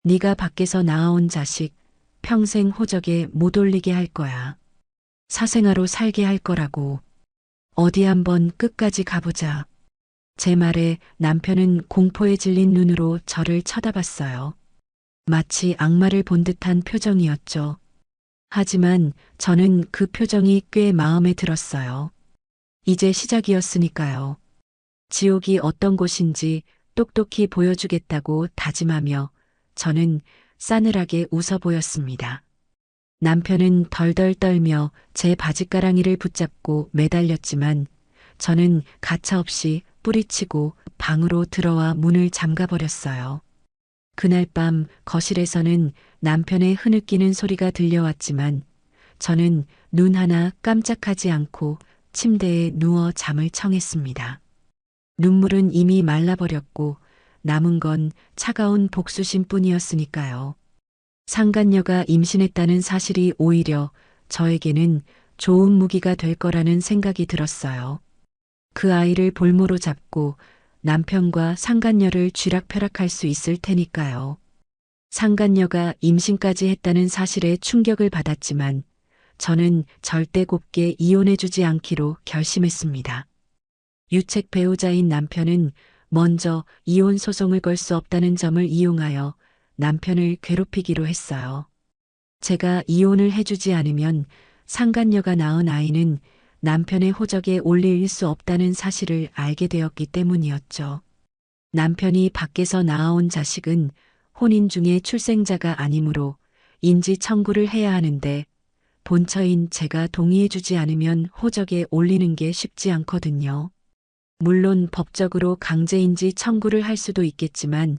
네가 밖에서 낳아온 자식 평생 호적에 못 올리게 할 거야. 사생아로 살게 할 거라고. 어디 한번 끝까지 가보자. 제 말에 남편은 공포에 질린 눈으로 저를 쳐다봤어요. 마치 악마를 본 듯한 표정이었죠. 하지만 저는 그 표정이 꽤 마음에 들었어요. 이제 시작이었으니까요. 지옥이 어떤 곳인지 똑똑히 보여주겠다고 다짐하며 저는 싸늘하게 웃어 보였습니다. 남편은 덜덜 떨며 제 바짓가랑이를 붙잡고 매달렸지만 저는 가차없이 뿌리치고 방으로 들어와 문을 잠가버렸어요. 그날 밤 거실에서는 남편의 흐느끼는 소리가 들려왔지만 저는 눈 하나 깜짝하지 않고 침대에 누워 잠을 청했습니다. 눈물은 이미 말라버렸고 남은 건 차가운 복수심 뿐이었으니까요. 상간녀가 임신했다는 사실이 오히려 저에게는 좋은 무기가 될 거라는 생각이 들었어요. 그 아이를 볼모로 잡고 남편과 상간녀를 쥐락펴락할 수 있을 테니까요. 상간녀가 임신까지 했다는 사실에 충격을 받았지만 저는 절대 곱게 이혼해주지 않기로 결심했습니다. 유책 배우자인 남편은 먼저 이혼 소송을 걸 수 없다는 점을 이용하여 남편을 괴롭히기로 했어요. 제가 이혼을 해주지 않으면 상간녀가 낳은 아이는 남편의 호적에 올릴 수 없다는 사실을 알게 되었기 때문이었죠. 남편이 밖에서 낳아온 자식은 혼인 중에 출생자가 아니므로 인지 청구를 해야 하는데 본처인 제가 동의해주지 않으면 호적에 올리는 게 쉽지 않거든요. 물론 법적으로 강제인지 청구를 할 수도 있겠지만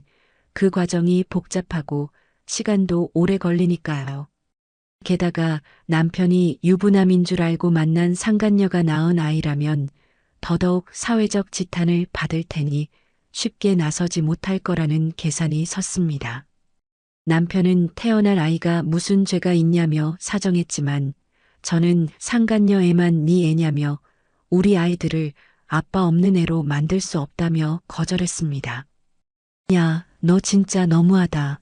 그 과정이 복잡하고 시간도 오래 걸리니까요. 게다가 남편이 유부남인 줄 알고 만난 상간녀가 낳은 아이라면 더더욱 사회적 지탄을 받을 테니 쉽게 나서지 못할 거라는 계산이 섰습니다. 남편은 태어날 아이가 무슨 죄가 있냐며 사정했지만 저는 상간녀 애만 네 애냐며 우리 아이들을 아빠 없는 애로 만들 수 없다며 거절했습니다. 야, 너 진짜 너무하다.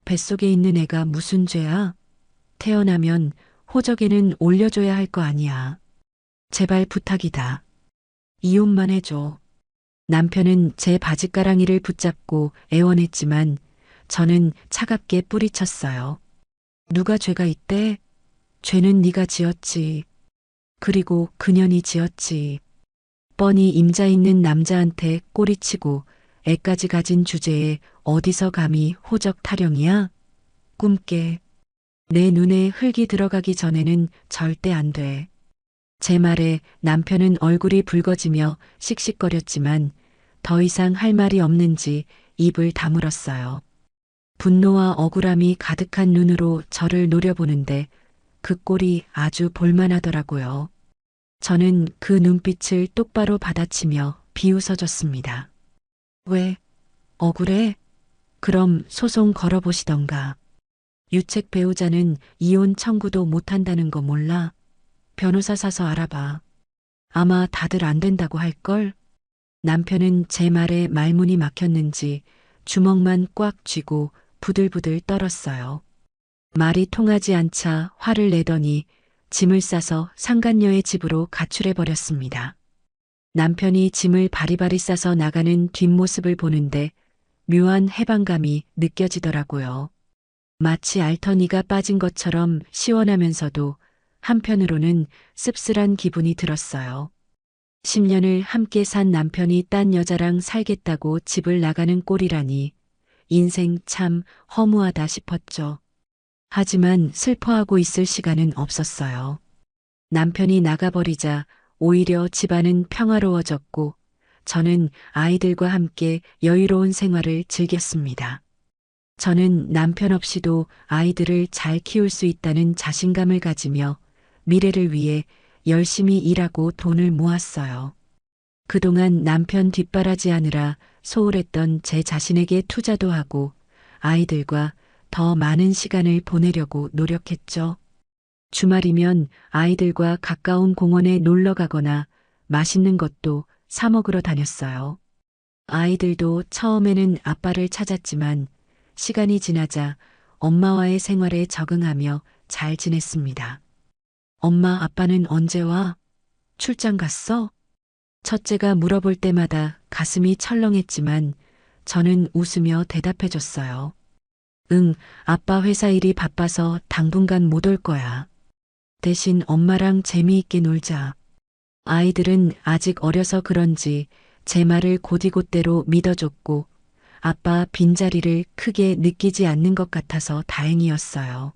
뱃속에 있는 애가 무슨 죄야? 태어나면 호적에는 올려줘야 할 거 아니야. 제발 부탁이다. 이혼만 해줘. 남편은 제 바짓가랑이를 붙잡고 애원했지만 저는 차갑게 뿌리쳤어요. 누가 죄가 있대? 죄는 네가 지었지. 그리고 그년이 지었지. 뻔히 임자 있는 남자한테 꼬리치고 애까지 가진 주제에 어디서 감히 호적 타령이야? 꿈깨. 내 눈에 흙이 들어가기 전에는 절대 안 돼. 제 말에 남편은 얼굴이 붉어지며 씩씩거렸지만 더 이상 할 말이 없는지 입을 다물었어요. 분노와 억울함이 가득한 눈으로 저를 노려보는데 그 꼴이 아주 볼만하더라고요. 저는 그 눈빛을 똑바로 받아치며 비웃어줬습니다. 왜? 억울해? 그럼 소송 걸어보시던가. 유책 배우자는 이혼 청구도 못한다는 거 몰라? 변호사 사서 알아봐. 아마 다들 안 된다고 할걸? 남편은 제 말에 말문이 막혔는지 주먹만 꽉 쥐고 부들부들 떨었어요. 말이 통하지 않자 화를 내더니 짐을 싸서 상간녀의 집으로 가출해버렸습니다. 남편이 짐을 바리바리 싸서 나가는 뒷모습을 보는데 묘한 해방감이 느껴지더라고요. 마치 알터니가 빠진 것처럼 시원하면서도 한편으로는 씁쓸한 기분이 들었어요. 10년을 함께 산 남편이 딴 여자랑 살겠다고 집을 나가는 꼴이라니 인생 참 허무하다 싶었죠. 하지만 슬퍼하고 있을 시간은 없었어요. 남편이 나가버리자 오히려 집안은 평화로워졌고 저는 아이들과 함께 여유로운 생활을 즐겼습니다. 저는 남편 없이도 아이들을 잘 키울 수 있다는 자신감을 가지며 미래를 위해 열심히 일하고 돈을 모았어요. 그동안 남편 뒷바라지하느라 소홀했던 제 자신에게 투자도 하고 아이들과 더 많은 시간을 보내려고 노력했죠. 주말이면 아이들과 가까운 공원에 놀러 가거나 맛있는 것도 사 먹으러 다녔어요. 아이들도 처음에는 아빠를 찾았지만 시간이 지나자 엄마와의 생활에 적응하며 잘 지냈습니다. 엄마, 아빠는 언제 와? 출장 갔어? 첫째가 물어볼 때마다 가슴이 철렁했지만 저는 웃으며 대답해줬어요. 응, 아빠 회사 일이 바빠서 당분간 못 올 거야. 대신 엄마랑 재미있게 놀자. 아이들은 아직 어려서 그런지 제 말을 곧이곧대로 믿어줬고 아빠 빈자리를 크게 느끼지 않는 것 같아서 다행이었어요.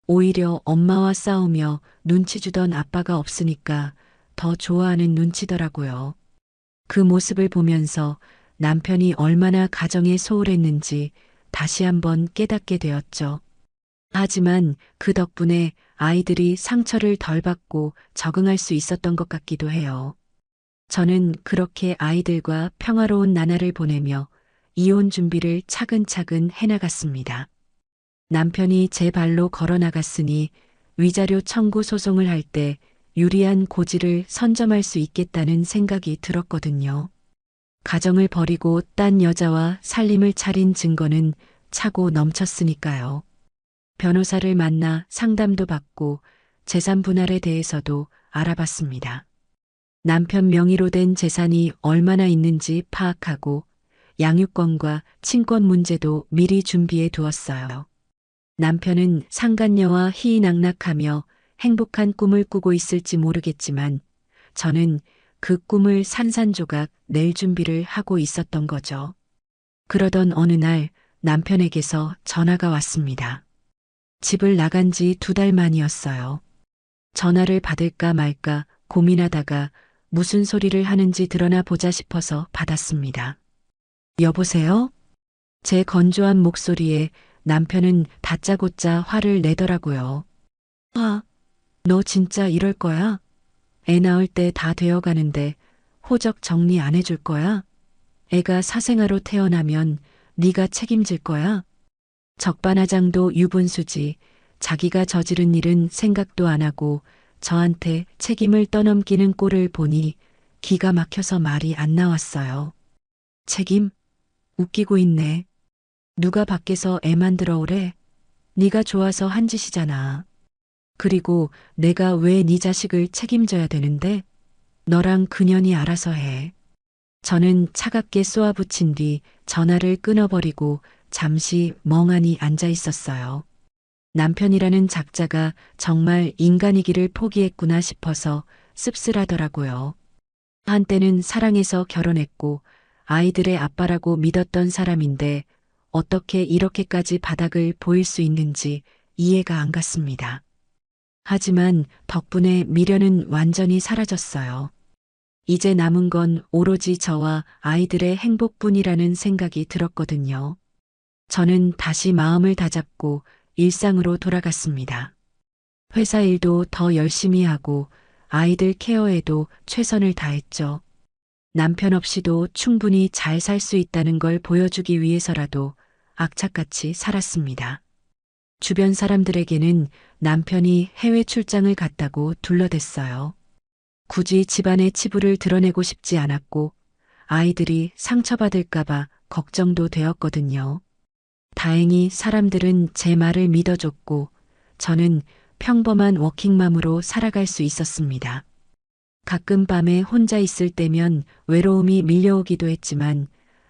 오히려 엄마와 싸우며 눈치 주던 아빠가 없으니까 더 좋아하는 눈치더라고요. 그 모습을 보면서 남편이 얼마나 가정에 소홀했는지 다시 한번 깨닫게 되었죠. 하지만 그 덕분에 아이들이 상처를 덜 받고 적응할 수 있었던 것 같기도 해요. 저는 그렇게 아이들과 평화로운 나날을 보내며 이혼 준비를 차근차근 해나갔습니다. 남편이 제 발로 걸어 나갔으니 위자료 청구 소송을 할 때 유리한 고지를 선점할 수 있겠다는 생각이 들었거든요. 가정을 버리고 딴 여자와 살림을 차린 증거는 차고 넘쳤으니까요. 변호사를 만나 상담도 받고 재산 분할에 대해서도 알아봤습니다. 남편 명의로 된 재산이 얼마나 있는지 파악하고 양육권과 친권 문제도 미리 준비해 두었어요. 남편은 상간녀와 희희낙낙하며 행복한 꿈을 꾸고 있을지 모르겠지만 저는 그 꿈을 산산조각 낼 준비를 하고 있었던 거죠. 그러던 어느 날 남편에게서 전화가 왔습니다. 집을 나간 지 2달 만이었어요. 전화를 받을까 말까 고민하다가 무슨 소리를 하는지 드러나 보자 싶어서 받았습니다. 여보세요? 제 건조한 목소리에 남편은 다짜고짜 화를 내더라고요. 너 진짜 이럴 거야? 애 낳을 때 다 되어가는데 호적 정리 안 해줄 거야? 애가 사생아로 태어나면 네가 책임질 거야? 적반하장도 유분수지. 자기가 저지른 일은 생각도 안 하고 저한테 책임을 떠넘기는 꼴을 보니 기가 막혀서 말이 안 나왔어요. 책임? 웃기고 있네. 누가 밖에서 애 만들어 오래? 네가 좋아서 한 짓이잖아. 그리고 내가 왜 네 자식을 책임져야 되는데? 너랑 그년이 알아서 해. 저는 차갑게 쏘아붙인 뒤 전화를 끊어버리고 잠시 멍하니 앉아 있었어요. 남편이라는 작자가 정말 인간이기를 포기했구나 싶어서 씁쓸하더라고요. 한때는 사랑해서 결혼했고 아이들의 아빠라고 믿었던 사람인데 어떻게 이렇게까지 바닥을 보일 수 있는지 이해가 안 갔습니다. 하지만 덕분에 미련은 완전히 사라졌어요. 이제 남은 건 오로지 저와 아이들의 행복뿐이라는 생각이 들었거든요. 저는 다시 마음을 다잡고 일상으로 돌아갔습니다. 회사 일도 더 열심히 하고 아이들 케어에도 최선을 다했죠. 남편 없이도 충분히 잘 살 수 있다는 걸 보여주기 위해서라도 악착같이 살았습니다. 주변 사람들에게는 남편이 해외 출장을 갔다고 둘러댔어요. 굳이 집안의 치부를 드러내고 싶지 않았고 아이들이 상처받을까봐 걱정도 되었거든요. 다행히 사람들은 제 말을 믿어줬고 저는 평범한 워킹맘으로 살아갈 수 있었습니다. 가끔 밤에 혼자 있을 때면 외로움이 밀려오기도 했지만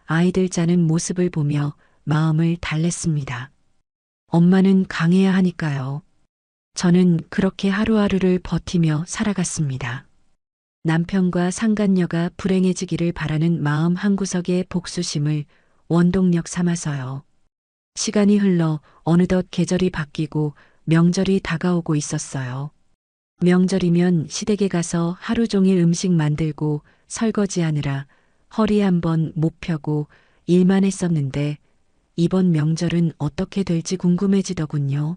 아이들 자는 모습을 보며 마음을 달랬습니다. 엄마는 강해야 하니까요. 저는 그렇게 하루하루를 버티며 살아갔습니다. 남편과 상간녀가 불행해지기를 바라는 마음 한구석의 복수심을 원동력 삼아서요. 시간이 흘러 어느덧 계절이 바뀌고 명절이 다가오고 있었어요. 명절이면 시댁에 가서 하루 종일 음식 만들고 설거지하느라 허리 한번 못 펴고 일만 했었는데 이번 명절은 어떻게 될지 궁금해지더군요.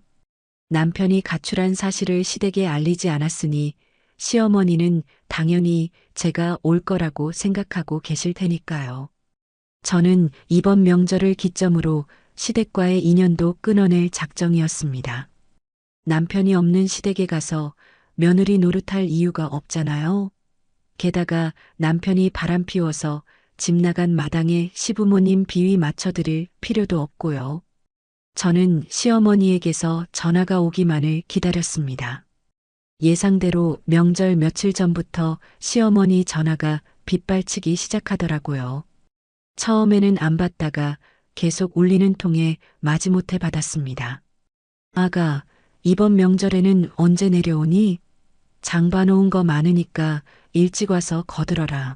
남편이 가출한 사실을 시댁에 알리지 않았으니 시어머니는 당연히 제가 올 거라고 생각하고 계실 테니까요. 저는 이번 명절을 기점으로 시댁과의 인연도 끊어낼 작정이었습니다. 남편이 없는 시댁에 가서 며느리 노릇할 이유가 없잖아요. 게다가 남편이 바람 피워서 집 나간 마당에 시부모님 비위 맞춰드릴 필요도 없고요. 저는 시어머니에게서 전화가 오기만을 기다렸습니다. 예상대로 명절 며칠 전부터 시어머니 전화가 빗발치기 시작하더라고요. 처음에는 안 받다가 계속 울리는 통에 마지못해 받았습니다. 아가, 이번 명절에는 언제 내려오니? 장 봐놓은 거 많으니까 일찍 와서 거들어라.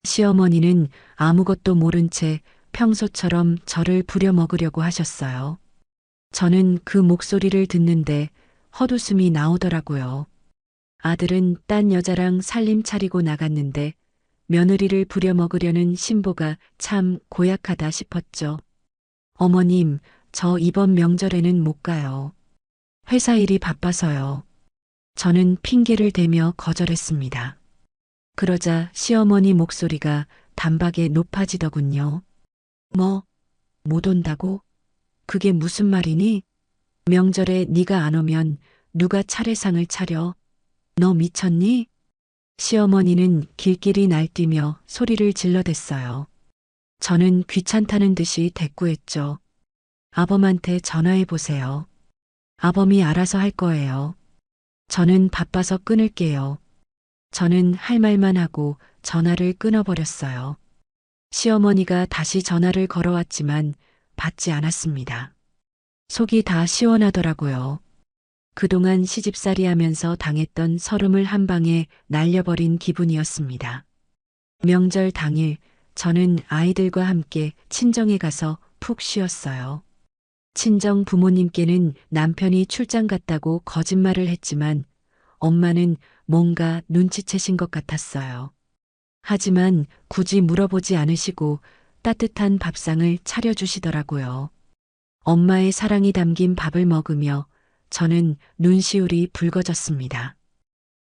시어머니는 아무것도 모른 채 평소처럼 저를 부려먹으려고 하셨어요. 저는 그 목소리를 듣는데 헛웃음이 나오더라고요. 아들은 딴 여자랑 살림 차리고 나갔는데 며느리를 부려먹으려는 신보가 참 고약하다 싶었죠. 어머님, 저 이번 명절에는 못 가요. 회사 일이 바빠서요. 저는 핑계를 대며 거절했습니다. 그러자 시어머니 목소리가 단박에 높아지더군요. 뭐, 못 온다고? 그게 무슨 말이니? 명절에 네가 안 오면 누가 차례상을 차려? 너 미쳤니? 시어머니는 길길이 날뛰며 소리를 질러댔어요. 저는 귀찮다는 듯이 대꾸했죠. 아범한테 전화해 보세요. 아범이 알아서 할 거예요. 저는 바빠서 끊을게요. 저는 할 말만 하고 전화를 끊어버렸어요. 시어머니가 다시 전화를 걸어왔지만 받지 않았습니다. 속이 다 시원하더라고요. 그동안 시집살이 하면서 당했던 서름을 한 방에 날려버린 기분이었습니다. 명절 당일 저는 아이들과 함께 친정에 가서 푹 쉬었어요. 친정 부모님께는 남편이 출장 갔다고 거짓말을 했지만 엄마는 뭔가 눈치채신 것 같았어요. 하지만 굳이 물어보지 않으시고 따뜻한 밥상을 차려주시더라고요. 엄마의 사랑이 담긴 밥을 먹으며 저는 눈시울이 붉어졌습니다.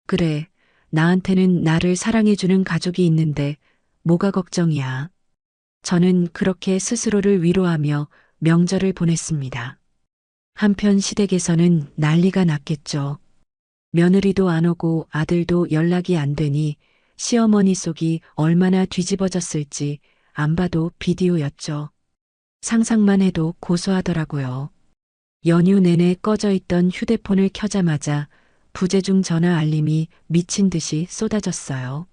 그래, 나한테는 나를 사랑해주는 가족이 있는데 뭐가 걱정이야. 저는 그렇게 스스로를 위로하며 명절을 보냈습니다. 한편 시댁에서는 난리가 났겠죠. 며느리도 안 오고 아들도 연락이 안 되니 시어머니 속이 얼마나 뒤집어졌을지 안 봐도 비디오였죠. 상상만 해도 고소하더라고요. 연휴 내내 꺼져 있던 휴대폰을 켜자마자 부재중 전화 알림이 미친 듯이 쏟아졌어요.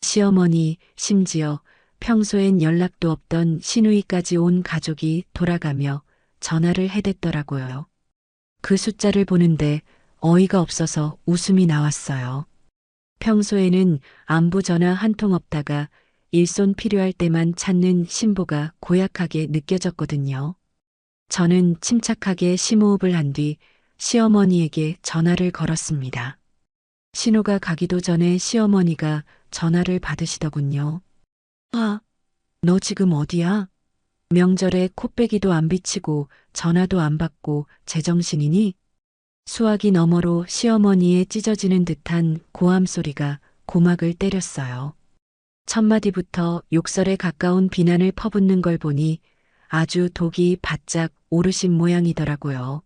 시어머니, 심지어 평소엔 연락도 없던 시누이까지 온 가족이 돌아가며 전화를 해댔더라고요. 그 숫자를 보는데 어이가 없어서 웃음이 나왔어요. 평소에는 안부 전화 한 통 없다가 일손 필요할 때만 찾는 신보가 고약하게 느껴졌거든요. 저는 침착하게 심호흡을 한 뒤 시어머니에게 전화를 걸었습니다. 신호가 가기도 전에 시어머니가 전화를 받으시더군요. 아, 너 지금 어디야? 명절에 코빼기도 안 비치고 전화도 안 받고 제정신이니? 수화기 너머로 시어머니의 찢어지는 듯한 고함 소리가 고막을 때렸어요. 첫마디부터 욕설에 가까운 비난을 퍼붓는 걸 보니 아주 독이 바짝 오르신 모양이더라고요.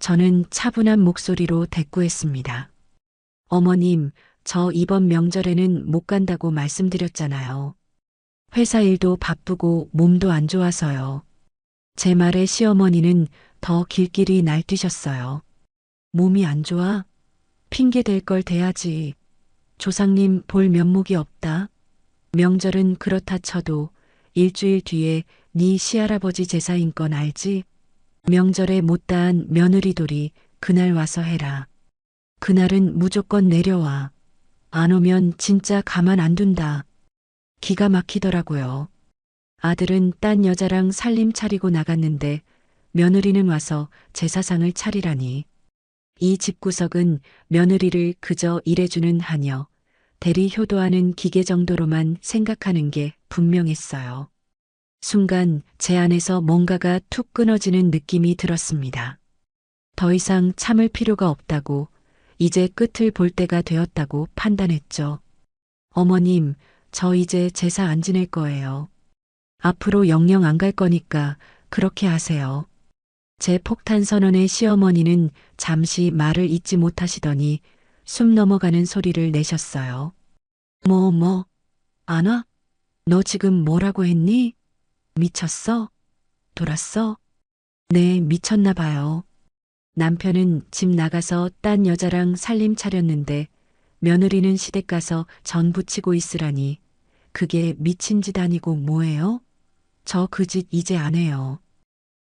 저는 차분한 목소리로 대꾸했습니다. 어머님, 저 이번 명절에는 못 간다고 말씀드렸잖아요. 회사 일도 바쁘고 몸도 안 좋아서요. 제 말에 시어머니는 더 길길이 날뛰셨어요. 몸이 안 좋아? 핑계 댈 걸 대야지. 조상님 볼 면목이 없다. 명절은 그렇다 쳐도 일주일 뒤에 네 시할아버지 제사인 건 알지? 명절에 못다한 며느리돌이 그날 와서 해라. 그날은 무조건 내려와. 안 오면 진짜 가만 안 둔다. 기가 막히더라고요. 아들은 딴 여자랑 살림 차리고 나갔는데 며느리는 와서 제사상을 차리라니. 이 집구석은 며느리를 그저 일해주는 하녀, 대리 효도하는 기계 정도로만 생각하는 게 분명했어요. 순간 제 안에서 뭔가가 툭 끊어지는 느낌이 들었습니다. 더 이상 참을 필요가 없다고, 이제 끝을 볼 때가 되었다고 판단했죠. 어머님, 저 이제 제사 안 지낼 거예요. 앞으로 영영 안 갈 거니까 그렇게 하세요. 제 폭탄 선언에 시어머니는 잠시 말을 잇지 못하시더니 숨 넘어가는 소리를 내셨어요. 안 와? 너 지금 뭐라고 했니? 미쳤어? 돌았어? 네, 미쳤나 봐요. 남편은 집 나가서 딴 여자랑 살림 차렸는데 며느리는 시댁 가서 전 부치고 있으라니 그게 미친 짓 아니고 뭐예요? 저 그 짓 이제 안 해요.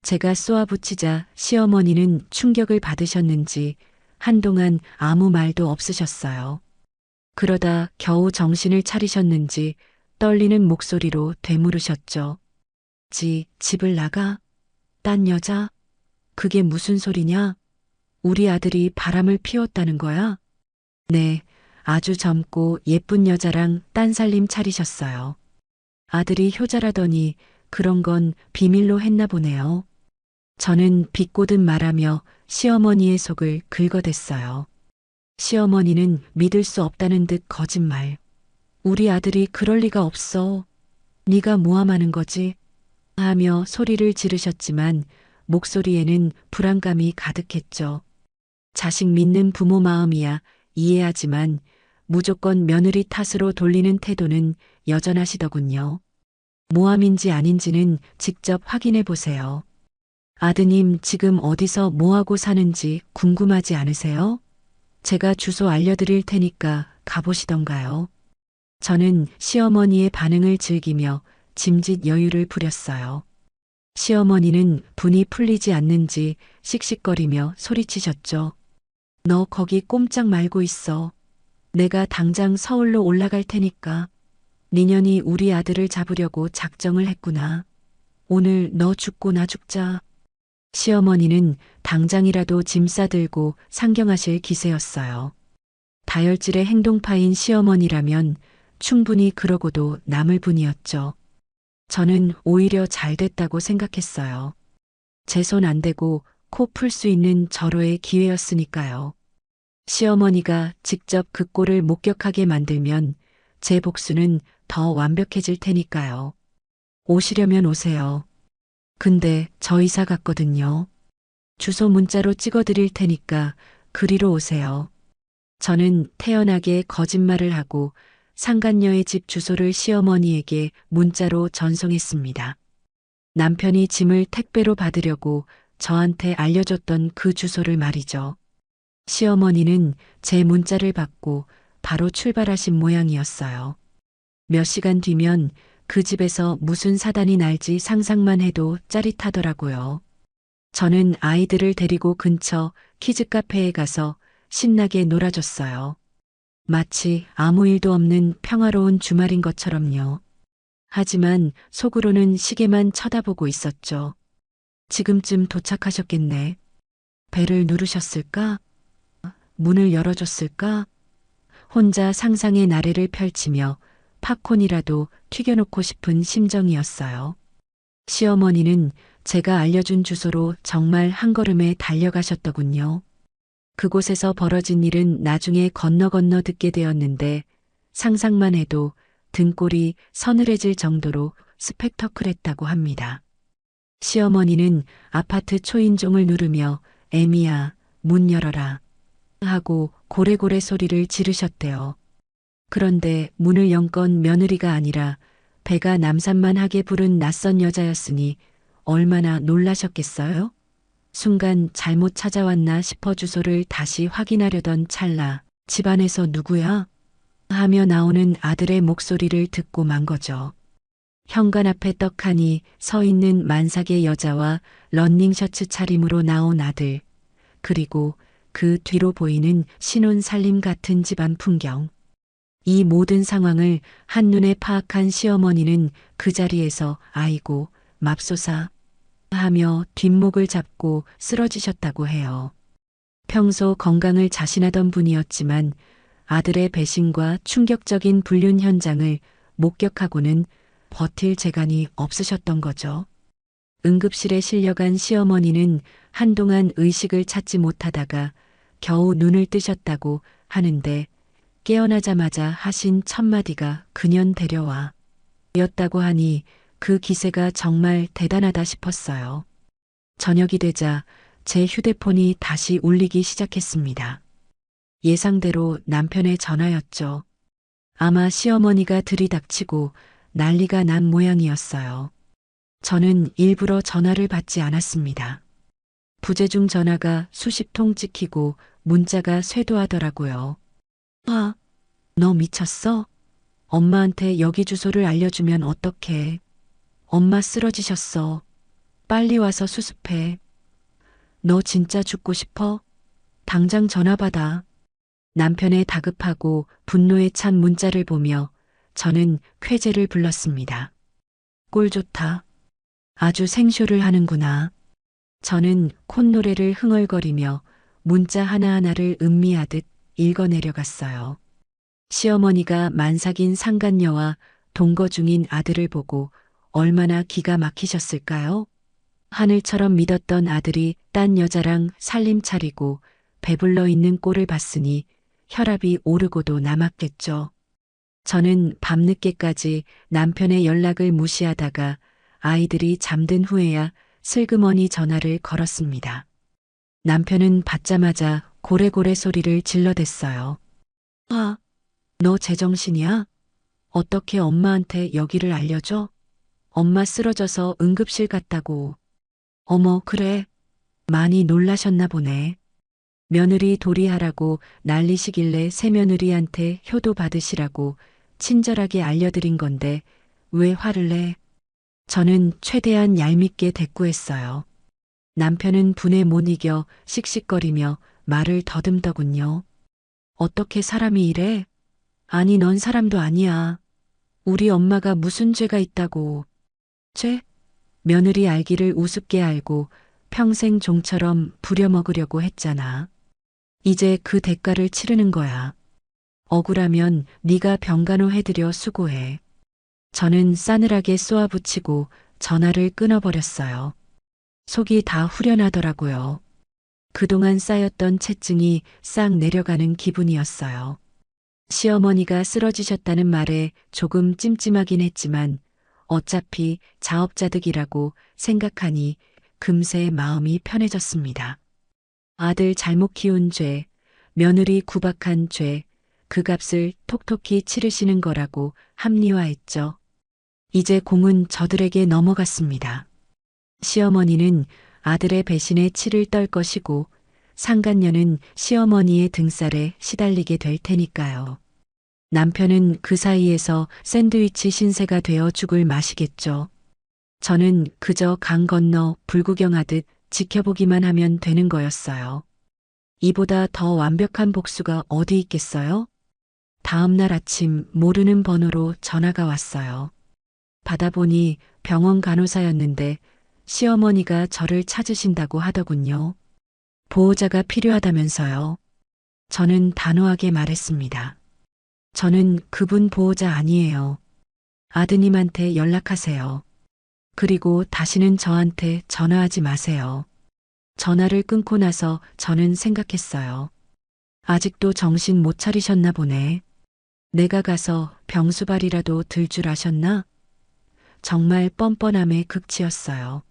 제가 쏘아붙이자 시어머니는 충격을 받으셨는지 한동안 아무 말도 없으셨어요. 그러다 겨우 정신을 차리셨는지 떨리는 목소리로 되물으셨죠. 집을 나가? 딴 여자? 그게 무슨 소리냐? 우리 아들이 바람을 피웠다는 거야? 네, 아주 젊고 예쁜 여자랑 딴 살림 차리셨어요. 아들이 효자라더니 그런 건 비밀로 했나 보네요. 저는 비꼬듯 말하며 시어머니의 속을 긁어댔어요. 시어머니는 믿을 수 없다는 듯 거짓말. 우리 아들이 그럴 리가 없어. 네가 모함하는 거지? 하며 소리를 지르셨지만 목소리에는 불안감이 가득했죠. 자식 믿는 부모 마음이야 이해하지만 무조건 며느리 탓으로 돌리는 태도는 여전하시더군요. 모함인지 아닌지는 직접 확인해 보세요. 아드님 지금 어디서 뭐하고 사는지 궁금하지 않으세요? 제가 주소 알려드릴 테니까 가보시던가요. 저는 시어머니의 반응을 즐기며 짐짓 여유를 부렸어요. 시어머니는 분이 풀리지 않는지 씩씩거리며 소리치셨죠. 너 거기 꼼짝 말고 있어. 내가 당장 서울로 올라갈 테니까. 니년이 우리 아들을 잡으려고 작정을 했구나. 오늘 너 죽고 나 죽자. 시어머니는 당장이라도 짐 싸들고 상경하실 기세였어요. 다혈질의 행동파인 시어머니라면 충분히 그러고도 남을 분이었죠. 저는 오히려 잘 됐다고 생각했어요. 제 손 안 대고 코 풀 수 있는 절호의 기회였으니까요. 시어머니가 직접 그 꼴을 목격하게 만들면 제 복수는 더 완벽해질 테니까요. 오시려면 오세요. 근데 저 이사 갔거든요. 주소 문자로 찍어드릴 테니까 그리로 오세요. 저는 태연하게 거짓말을 하고 상간녀의 집 주소를 시어머니에게 문자로 전송했습니다. 남편이 짐을 택배로 받으려고 저한테 알려줬던 그 주소를 말이죠. 시어머니는 제 문자를 받고 바로 출발하신 모양이었어요. 몇 시간 뒤면 그 집에서 무슨 사단이 날지 상상만 해도 짜릿하더라고요. 저는 아이들을 데리고 근처 키즈카페에 가서 신나게 놀아줬어요. 마치 아무 일도 없는 평화로운 주말인 것처럼요. 하지만 속으로는 시계만 쳐다보고 있었죠. 지금쯤 도착하셨겠네. 벨을 누르셨을까? 문을 열어줬을까? 혼자 상상의 나래를 펼치며 팝콘이라도 튀겨놓고 싶은 심정이었어요. 시어머니는 제가 알려준 주소로 정말 한 걸음에 달려가셨더군요. 그곳에서 벌어진 일은 나중에 건너 듣게 되었는데 상상만 해도 등골이 서늘해질 정도로 스펙터클했다고 합니다. 시어머니는 아파트 초인종을 누르며 애미야, 문 열어라 하고 고래고래 소리를 지르셨대요. 그런데 문을 연 건 며느리가 아니라 배가 남산만하게 부른 낯선 여자였으니 얼마나 놀라셨겠어요? 순간 잘못 찾아왔나 싶어 주소를 다시 확인하려던 찰나 집안에서 누구야? 하며 나오는 아들의 목소리를 듣고 만 거죠. 현관 앞에 떡하니 서 있는 만삭의 여자와 러닝셔츠 차림으로 나온 아들, 그리고 그 뒤로 보이는 신혼 살림 같은 집안 풍경. 이 모든 상황을 한눈에 파악한 시어머니는 그 자리에서 아이고 맙소사 하며 뒷목을 잡고 쓰러지셨다고 해요. 평소 건강을 자신하던 분이었지만 아들의 배신과 충격적인 불륜 현장을 목격하고는 버틸 재간이 없으셨던 거죠. 응급실에 실려간 시어머니는 한동안 의식을 찾지 못하다가 겨우 눈을 뜨셨다고 하는데 깨어나자마자 하신 첫마디가 그년 데려와 였다고 하니 그 기세가 정말 대단하다 싶었어요. 저녁이 되자 제 휴대폰이 다시 울리기 시작했습니다. 예상대로 남편의 전화였죠. 아마 시어머니가 들이닥치고 난리가 난 모양이었어요. 저는 일부러 전화를 받지 않았습니다. 부재중 전화가 수십 통 찍히고 문자가 쇄도하더라고요. 너 미쳤어? 엄마한테 여기 주소를 알려주면 어떡해? 엄마 쓰러지셨어. 빨리 와서 수습해. 너 진짜 죽고 싶어? 당장 전화 받아. 남편의 다급하고 분노에 찬 문자를 보며 저는 쾌재를 불렀습니다. 꼴 좋다. 아주 생쇼를 하는구나. 저는 콧노래를 흥얼거리며 문자 하나하나를 음미하듯 읽어내려갔어요. 시어머니가 만삭인 상간녀와 동거 중인 아들을 보고 얼마나 기가 막히셨을까요? 하늘처럼 믿었던 아들이 딴 여자랑 살림 차리고 배불러 있는 꼴을 봤으니 혈압이 오르고도 남았겠죠. 저는 밤늦게까지 남편의 연락을 무시하다가 아이들이 잠든 후에야 슬그머니 전화를 걸었습니다. 남편은 받자마자 고래고래 소리를 질러댔어요. 아, 너 제정신이야? 어떻게 엄마한테 여기를 알려줘? 엄마 쓰러져서 응급실 갔다고. 어머, 그래. 많이 놀라셨나 보네. 며느리 도리하라고 난리시길래 새며느리한테 효도 받으시라고 친절하게 알려드린 건데 왜 화를 내? 저는 최대한 얄밉게 대꾸했어요. 남편은 분에 못 이겨 씩씩거리며 말을 더듬더군요. 어떻게 사람이 이래? 아니, 넌 사람도 아니야. 우리 엄마가 무슨 죄가 있다고. 죄? 며느리 알기를 우습게 알고 평생 종처럼 부려먹으려고 했잖아. 이제 그 대가를 치르는 거야. 억울하면 네가 병간호 해드려 수고해. 저는 싸늘하게 쏘아붙이고 전화를 끊어버렸어요. 속이 다 후련하더라고요. 그동안 쌓였던 채증이 싹 내려가는 기분이었어요. 시어머니가 쓰러지셨다는 말에 조금 찜찜하긴 했지만 어차피 자업자득이라고 생각하니 금세 마음이 편해졌습니다. 아들 잘못 키운 죄, 며느리 구박한 죄, 그 값을 톡톡히 치르시는 거라고 합리화했죠. 이제 공은 저들에게 넘어갔습니다. 시어머니는 아들의 배신에 치를 떨 것이고 상간녀는 시어머니의 등살에 시달리게 될 테니까요. 남편은 그 사이에서 샌드위치 신세가 되어 죽을 마시겠죠. 저는 그저 강 건너 불구경하듯 지켜보기만 하면 되는 거였어요. 이보다 더 완벽한 복수가 어디 있겠어요? 다음 날 아침 모르는 번호로 전화가 왔어요. 받아보니 병원 간호사였는데 시어머니가 저를 찾으신다고 하더군요. 보호자가 필요하다면서요. 저는 단호하게 말했습니다. 저는 그분 보호자 아니에요. 아드님한테 연락하세요. 그리고 다시는 저한테 전화하지 마세요. 전화를 끊고 나서 저는 생각했어요. 아직도 정신 못 차리셨나 보네. 내가 가서 병수발이라도 들 줄 아셨나? 정말 뻔뻔함의 극치였어요.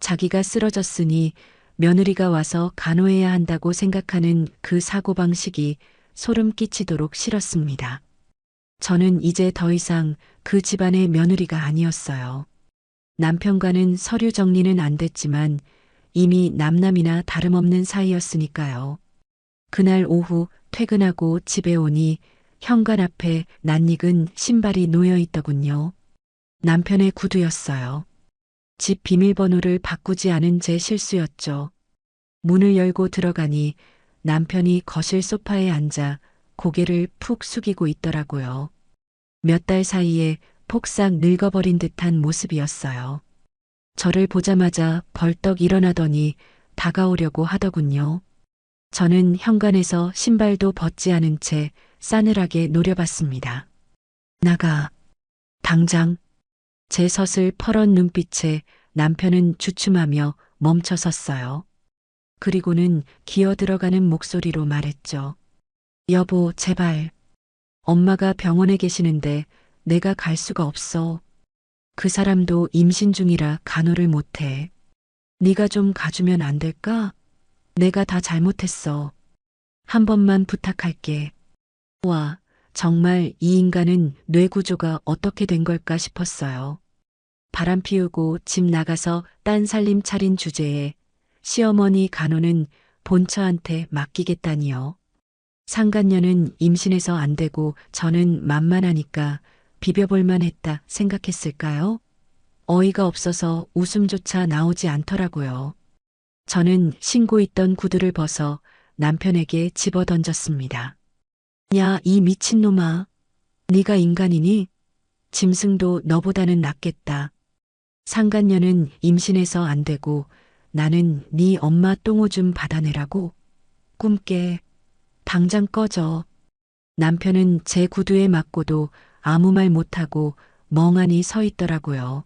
자기가 쓰러졌으니 며느리가 와서 간호해야 한다고 생각하는 그 사고방식이 소름 끼치도록 싫었습니다. 저는 이제 더 이상 그 집안의 며느리가 아니었어요. 남편과는 서류 정리는 안 됐지만 이미 남남이나 다름없는 사이였으니까요. 그날 오후 퇴근하고 집에 오니 현관 앞에 낯익은 신발이 놓여 있더군요. 남편의 구두였어요. 집 비밀번호를 바꾸지 않은 제 실수였죠. 문을 열고 들어가니 남편이 거실 소파에 앉아 고개를 푹 숙이고 있더라고요. 몇 달 사이에 폭삭 늙어버린 듯한 모습이었어요. 저를 보자마자 벌떡 일어나더니 다가오려고 하더군요. 저는 현관에서 신발도 벗지 않은 채 싸늘하게 노려봤습니다. 나가. 당장. 제 섯을 퍼런 눈빛에 남편은 주춤하며 멈춰 섰어요. 그리고는 기어 들어가는 목소리로 말했죠. 여보, 제발. 엄마가 병원에 계시는데 내가 갈 수가 없어. 그 사람도 임신 중이라 간호를 못해. 네가 좀 가주면 안 될까? 내가 다 잘못했어. 한 번만 부탁할게. 와, 정말 이 인간은 뇌 구조가 어떻게 된 걸까 싶었어요. 바람 피우고 집 나가서 딴 살림 차린 주제에 시어머니 간호는 본처한테 맡기겠다니요. 상간녀는 임신해서 안 되고 저는 만만하니까 비벼볼만 했다 생각했을까요? 어이가 없어서 웃음조차 나오지 않더라고요. 저는 신고 있던 구두를 벗어 남편에게 집어 던졌습니다. 야, 이 미친놈아. 네가 인간이니? 짐승도 너보다는 낫겠다. 상간녀는 임신해서 안 되고 나는 네 엄마 똥오줌 받아내라고? 꿈깨. 당장 꺼져. 남편은 제 구두에 맞고도 아무 말 못하고 멍하니 서 있더라고요.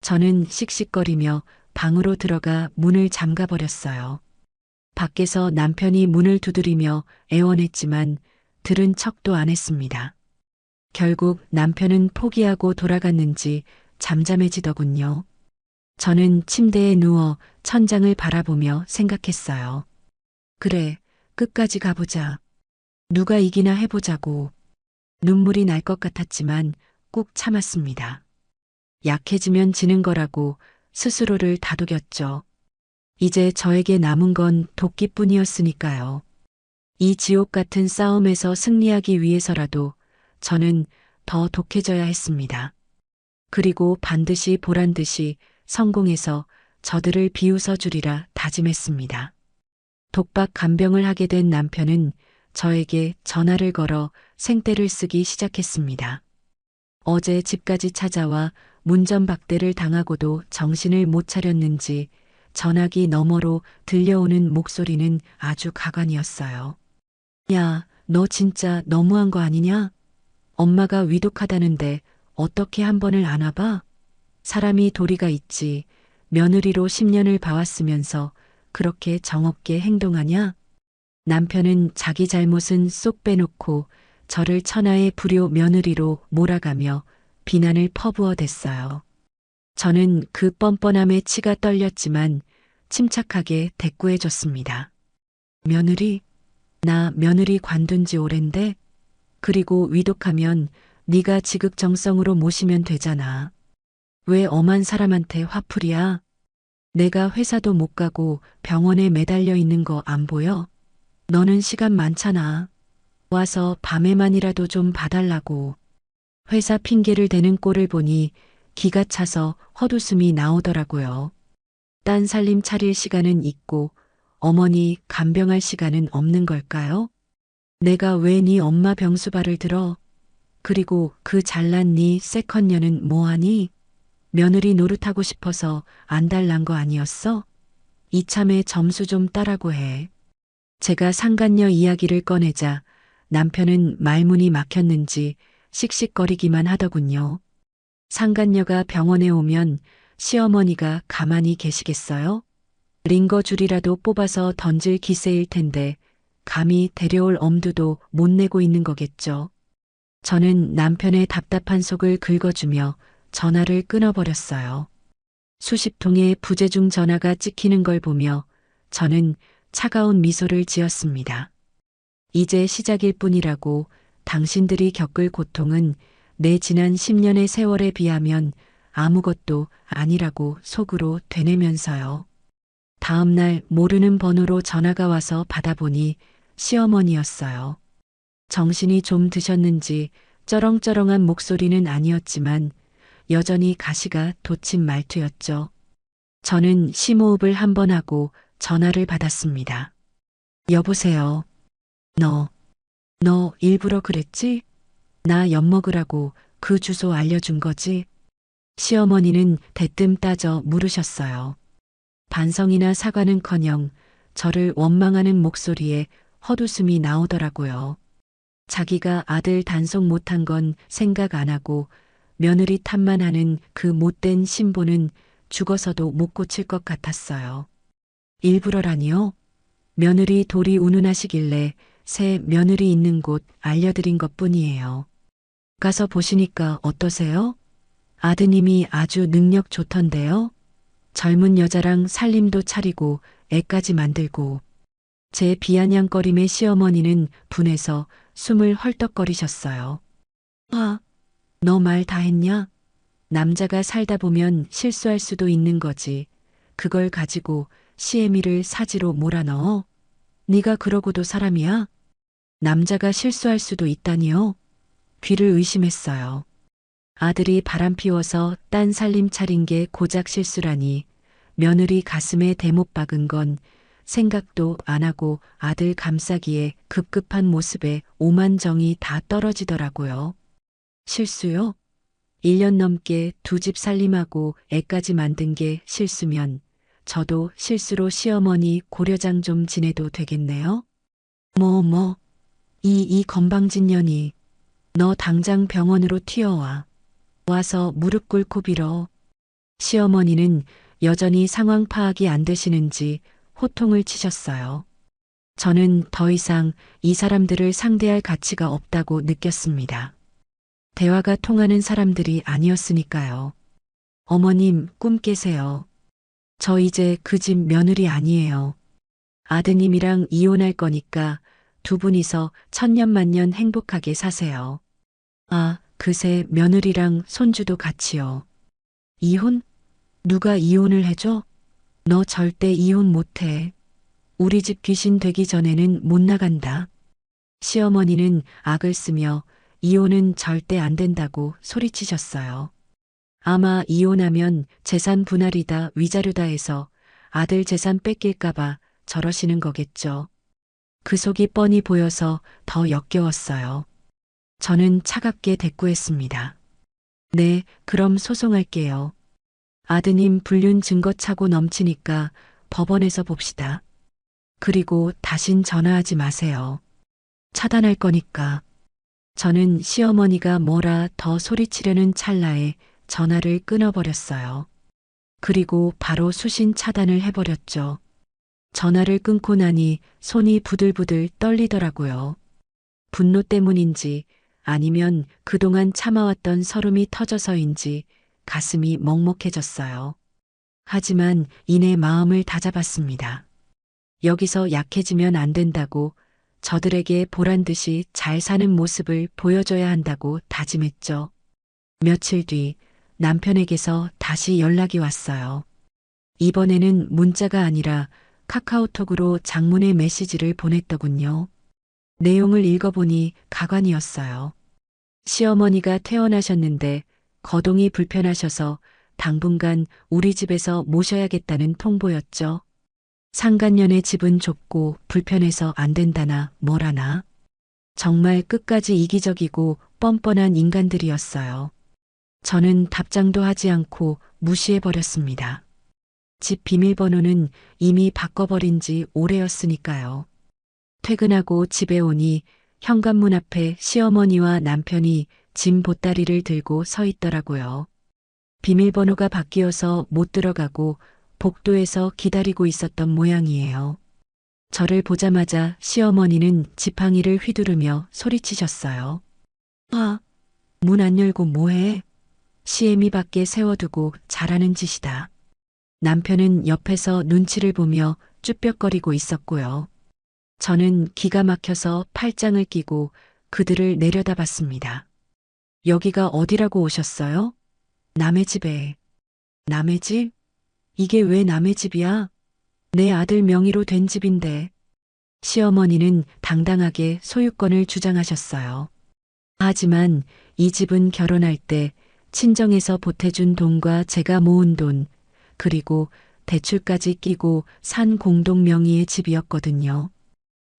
저는 씩씩거리며 방으로 들어가 문을 잠가버렸어요. 밖에서 남편이 문을 두드리며 애원했지만 들은 척도 안 했습니다. 결국 남편은 포기하고 돌아갔는지 잠잠해지더군요. 저는 침대에 누워 천장을 바라보며 생각했어요. 그래, 끝까지 가보자. 누가 이기나 해보자고. 눈물이 날 것 같았지만 꾹 참았습니다. 약해지면 지는 거라고 스스로를 다독였죠. 이제 저에게 남은 건 도끼뿐이었으니까요. 이 지옥 같은 싸움에서 승리하기 위해서라도 저는 더 독해져야 했습니다. 그리고 반드시 보란 듯이 성공해서 저들을 비웃어 주리라 다짐했습니다. 독박 간병을 하게 된 남편은 저에게 전화를 걸어 생떼를 쓰기 시작했습니다. 어제 집까지 찾아와 문전박대를 당하고도 정신을 못 차렸는지 전화기 너머로 들려오는 목소리는 아주 가관이었어요. 야, 너 진짜 너무한 거 아니냐? 엄마가 위독하다는데 어떻게 한 번을 안 와봐? 사람이 도리가 있지. 며느리로 10년을 봐왔으면서 그렇게 정없게 행동하냐? 남편은 자기 잘못은 쏙 빼놓고 저를 천하의 불효 며느리로 몰아가며 비난을 퍼부어댔어요. 저는 그 뻔뻔함에 치가 떨렸지만 침착하게 대꾸해줬습니다. 며느리? 나 며느리 관둔 지 오랜데? 그리고 위독하면 네가 지극정성으로 모시면 되잖아. 왜 엄한 사람한테 화풀이야? 내가 회사도 못 가고 병원에 매달려 있는 거 안 보여? 너는 시간 많잖아. 와서 밤에만이라도 좀 봐달라고. 회사 핑계를 대는 꼴을 보니 기가 차서 헛웃음이 나오더라고요. 딴 살림 차릴 시간은 있고 어머니 간병할 시간은 없는 걸까요? 내가 왜 네 엄마 병수발을 들어? 그리고 그 잘난 네 세컨녀는 뭐하니? 며느리 노릇하고 싶어서 안달난 거 아니었어? 이참에 점수 좀 따라고 해. 제가 상간녀 이야기를 꺼내자 남편은 말문이 막혔는지 씩씩거리기만 하더군요. 상간녀가 병원에 오면 시어머니가 가만히 계시겠어요? 링거 줄이라도 뽑아서 던질 기세일 텐데 감히 데려올 엄두도 못 내고 있는 거겠죠. 저는 남편의 답답한 속을 긁어주며 전화를 끊어버렸어요. 수십 통의 부재중 전화가 찍히는 걸 보며 저는 차가운 미소를 지었습니다. 이제 시작일 뿐이라고. 당신들이 겪을 고통은 내 지난 10년의 세월에 비하면 아무것도 아니라고 속으로 되뇌면서요. 다음 날 모르는 번호로 전화가 와서 받아보니 시어머니였어요. 정신이 좀 드셨는지 쩌렁쩌렁한 목소리는 아니었지만 여전히 가시가 돋친 말투였죠. 저는 심호흡을 한 번 하고 전화를 받았습니다. 여보세요. 너 일부러 그랬지? 나 엿먹으라고 그 주소 알려준 거지? 시어머니는 대뜸 따져 물으셨어요. 반성이나 사과는커녕 저를 원망하는 목소리에 헛웃음이 나오더라고요. 자기가 아들 단속 못한 건 생각 안 하고 며느리 탓만 하는 그 못된 신보는 죽어서도 못 고칠 것 같았어요. 일부러라니요? 며느리 돌이 운운하시길래 새 며느리 있는 곳 알려드린 것뿐이에요. 가서 보시니까 어떠세요? 아드님이 아주 능력 좋던데요? 젊은 여자랑 살림도 차리고 애까지 만들고. 제 비아냥거림에 시어머니는 분해서 숨을 헐떡거리셨어요. 아, 너 말 다 했냐? 남자가 살다 보면 실수할 수도 있는 거지. 그걸 가지고 시애미를 사지로 몰아넣어? 네가 그러고도 사람이야? 남자가 실수할 수도 있다니요? 귀를 의심했어요. 아들이 바람 피워서 딴 살림 차린 게 고작 실수라니 며느리 가슴에 대못 박은 건 생각도 안 하고 아들 감싸기에 급급한 모습에 오만 정이 다 떨어지더라고요. 실수요? 1년 넘게 두 집 살림하고 애까지 만든 게 실수면 저도 실수로 시어머니 고려장 좀 지내도 되겠네요? 이 건방진 년이 너 당장 병원으로 튀어와. 와서 무릎 꿇고 빌어. 시어머니는 여전히 상황 파악이 안 되시는지 호통을 치셨어요. 저는 더 이상 이 사람들을 상대할 가치가 없다고 느꼈습니다. 대화가 통하는 사람들이 아니었으니까요. 어머님, 꿈 깨세요. 저 이제 그 집 며느리 아니에요. 아드님이랑 이혼할 거니까 두 분이서 천년만년 행복하게 사세요. 아, 그새 며느리랑 손주도 같이요. 이혼? 누가 이혼을 해줘? 너 절대 이혼 못해. 우리 집 귀신 되기 전에는 못 나간다. 시어머니는 악을 쓰며 이혼은 절대 안 된다고 소리치셨어요. 아마 이혼하면 재산 분할이다 위자료다 해서 아들 재산 뺏길까봐 저러시는 거겠죠. 그 속이 뻔히 보여서 더 역겨웠어요. 저는 차갑게 대꾸했습니다. 네, 그럼 소송할게요. 아드님 불륜 증거 차고 넘치니까 법원에서 봅시다. 그리고 다신 전화하지 마세요. 차단할 거니까. 저는 시어머니가 뭐라 더 소리치려는 찰나에 전화를 끊어버렸어요. 그리고 바로 수신 차단을 해버렸죠. 전화를 끊고 나니 손이 부들부들 떨리더라고요. 분노 때문인지 아니면 그동안 참아왔던 서름이 터져서인지 가슴이 먹먹해졌어요. 하지만 이내 마음을 다잡았습니다. 여기서 약해지면 안 된다고 저들에게 보란 듯이 잘 사는 모습을 보여줘야 한다고 다짐했죠. 며칠 뒤 남편에게서 다시 연락이 왔어요. 이번에는 문자가 아니라 카카오톡으로 장문의 메시지를 보냈더군요. 내용을 읽어보니 가관이었어요. 시어머니가 퇴원하셨는데 거동이 불편하셔서 당분간 우리 집에서 모셔야겠다는 통보였죠. 상간년의 집은 좁고 불편해서 안 된다나 뭐라나. 정말 끝까지 이기적이고 뻔뻔한 인간들이었어요. 저는 답장도 하지 않고 무시해버렸습니다. 집 비밀번호는 이미 바꿔버린 지 오래였으니까요. 퇴근하고 집에 오니 현관문 앞에 시어머니와 남편이 짐 보따리를 들고 서 있더라고요. 비밀번호가 바뀌어서 못 들어가고 복도에서 기다리고 있었던 모양이에요. 저를 보자마자 시어머니는 지팡이를 휘두르며 소리치셨어요. 아, 문 안 열고 뭐해? 시애미 밖에 세워두고 잘하는 짓이다. 남편은 옆에서 눈치를 보며 쭈뼛거리고 있었고요. 저는 기가 막혀서 팔짱을 끼고 그들을 내려다봤습니다. 여기가 어디라고 오셨어요? 남의 집에. 남의 집? 이게 왜 남의 집이야? 내 아들 명의로 된 집인데. 시어머니는 당당하게 소유권을 주장하셨어요. 하지만 이 집은 결혼할 때 친정에서 보태준 돈과 제가 모은 돈, 그리고 대출까지 끼고 산 공동 명의의 집이었거든요.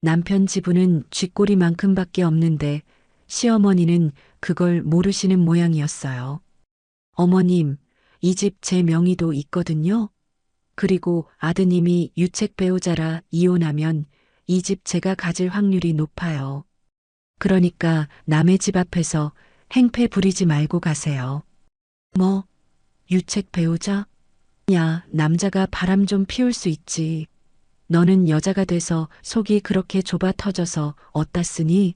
남편 지분은 쥐꼬리만큼밖에 없는데 시어머니는 그걸 모르시는 모양이었어요. 어머님, 이 집 제 명의도 있거든요. 그리고 아드님이 유책 배우자라 이혼하면 이 집 제가 가질 확률이 높아요. 그러니까 남의 집 앞에서 행패 부리지 말고 가세요. 뭐, 유책 배우자? 야, 남자가 바람 좀 피울 수 있지. 너는 여자가 돼서 속이 그렇게 좁아 터져서 어따 쓰니?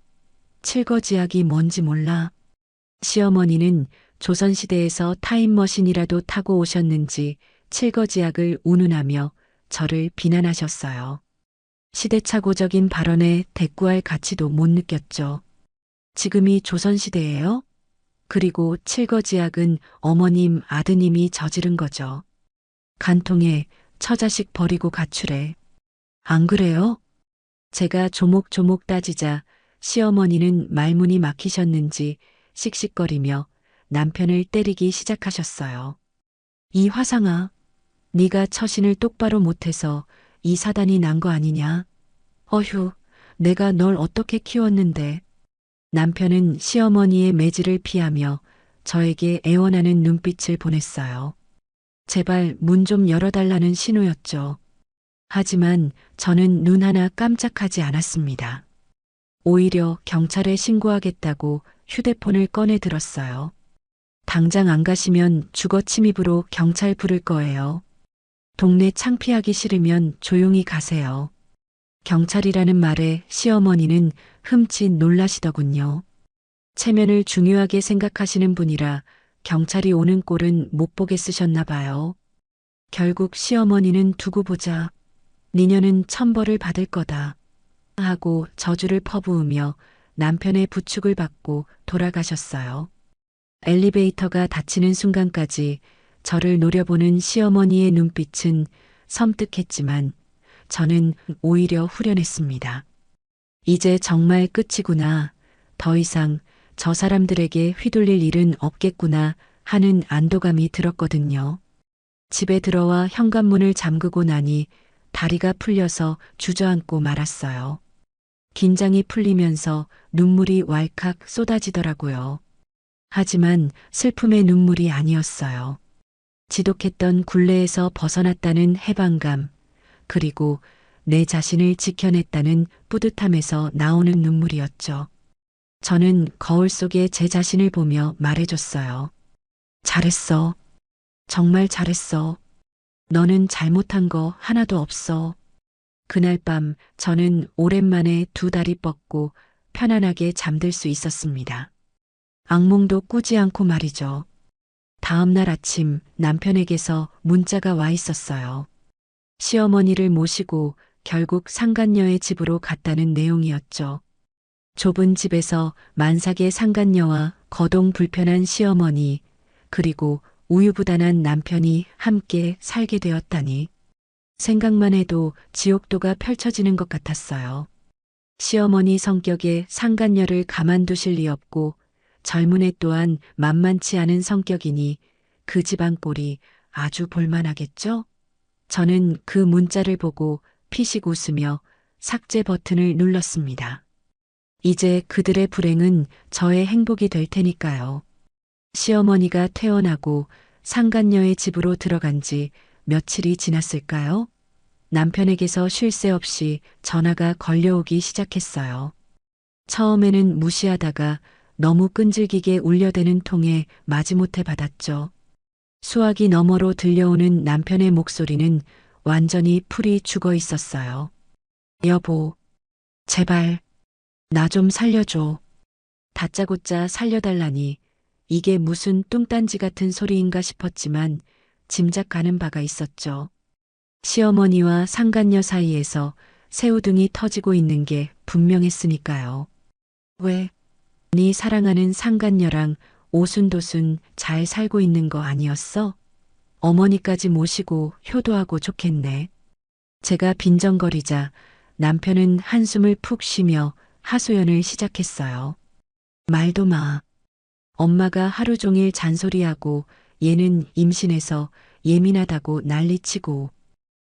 칠거지약이 뭔지 몰라. 시어머니는 조선시대에서 타임머신이라도 타고 오셨는지 칠거지약을 운운하며 저를 비난하셨어요. 시대착오적인 발언에 대꾸할 가치도 못 느꼈죠. 지금이 조선시대예요? 그리고 칠거지약은 어머님, 아드님이 저지른 거죠. 간통에 처자식 버리고 가출해. 안 그래요? 제가 조목조목 따지자 시어머니는 말문이 막히셨는지 씩씩거리며 남편을 때리기 시작하셨어요. 이 화상아, 네가 처신을 똑바로 못해서 이 사단이 난 거 아니냐? 어휴, 내가 널 어떻게 키웠는데. 남편은 시어머니의 매질을 피하며 저에게 애원하는 눈빛을 보냈어요. 제발 문 좀 열어달라는 신호였죠. 하지만 저는 눈 하나 깜짝하지 않았습니다. 오히려 경찰에 신고하겠다고 휴대폰을 꺼내 들었어요. 당장 안 가시면 주거 침입으로 경찰 부를 거예요. 동네 창피하기 싫으면 조용히 가세요. 경찰이라는 말에 시어머니는 흠칫 놀라시더군요. 체면을 중요하게 생각하시는 분이라 경찰이 오는 꼴은 못 보게 쓰셨나 봐요. 결국 시어머니는 두고 보자. 니녀는 천벌을 받을 거다. 하고 저주를 퍼부으며 남편의 부축을 받고 돌아가셨어요. 엘리베이터가 닫히는 순간까지 저를 노려보는 시어머니의 눈빛은 섬뜩했지만 저는 오히려 후련했습니다. 이제 정말 끝이구나. 더 이상 저 사람들에게 휘둘릴 일은 없겠구나 하는 안도감이 들었거든요. 집에 들어와 현관문을 잠그고 나니 다리가 풀려서 주저앉고 말았어요. 긴장이 풀리면서 눈물이 왈칵 쏟아지더라고요. 하지만 슬픔의 눈물이 아니었어요. 지독했던 굴레에서 벗어났다는 해방감, 그리고 내 자신을 지켜냈다는 뿌듯함에서 나오는 눈물이었죠. 저는 거울 속에 제 자신을 보며 말해줬어요. 잘했어. 정말 잘했어. 너는 잘못한 거 하나도 없어. 그날 밤 저는 오랜만에 두 다리 뻗고 편안하게 잠들 수 있었습니다. 악몽도 꾸지 않고 말이죠. 다음 날 아침 남편에게서 문자가 와 있었어요. 시어머니를 모시고 결국 상간녀의 집으로 갔다는 내용이었죠. 좁은 집에서 만삭의 상간녀와 거동 불편한 시어머니, 그리고 우유부단한 남편이 함께 살게 되었다니. 생각만 해도 지옥도가 펼쳐지는 것 같았어요. 시어머니 성격에 상간녀를 가만두실 리 없고 젊은 애 또한 만만치 않은 성격이니 그 집안 꼴이 아주 볼만하겠죠? 저는 그 문자를 보고 피식 웃으며 삭제 버튼을 눌렀습니다. 이제 그들의 불행은 저의 행복이 될 테니까요. 시어머니가 퇴원하고 상간녀의 집으로 들어간 지 며칠이 지났을까요? 남편에게서 쉴 새 없이 전화가 걸려오기 시작했어요. 처음에는 무시하다가 너무 끈질기게 울려대는 통에 마지못해 받았죠. 수화기 너머로 들려오는 남편의 목소리는 완전히 풀이 죽어 있었어요. 여보, 제발, 나 좀 살려줘. 다짜고짜 살려달라니 이게 무슨 뚱딴지 같은 소리인가 싶었지만 짐작 가는 바가 있었죠. 시어머니와 상간녀 사이에서 새우등이 터지고 있는 게 분명했으니까요. 왜? 네 사랑하는 상간녀랑 오순도순 잘 살고 있는 거 아니었어? 어머니까지 모시고 효도하고 좋겠네. 제가 빈정거리자 남편은 한숨을 푹 쉬며 하소연을 시작했어요. 말도 마. 엄마가 하루 종일 잔소리하고 얘는 임신해서 예민하다고 난리치고.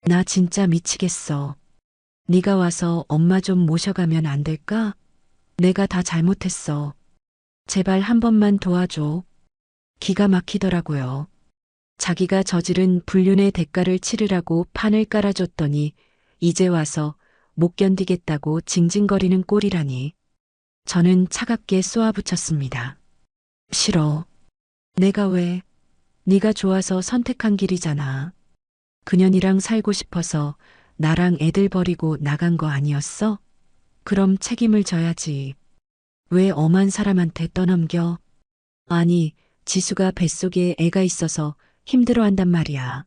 나 진짜 미치겠어. 네가 와서 엄마 좀 모셔가면 안 될까? 내가 다 잘못했어. 제발 한 번만 도와줘. 기가 막히더라고요. 자기가 저지른 불륜의 대가를 치르라고 판을 깔아줬더니 이제 와서 못 견디겠다고 징징거리는 꼴이라니. 저는 차갑게 쏘아붙였습니다. 싫어. 내가 왜? 네가 좋아서 선택한 길이잖아. 그년이랑 살고 싶어서 나랑 애들 버리고 나간 거 아니었어? 그럼 책임을 져야지. 왜 엄한 사람한테 떠넘겨? 아니, 지수가 뱃속에 애가 있어서 힘들어한단 말이야.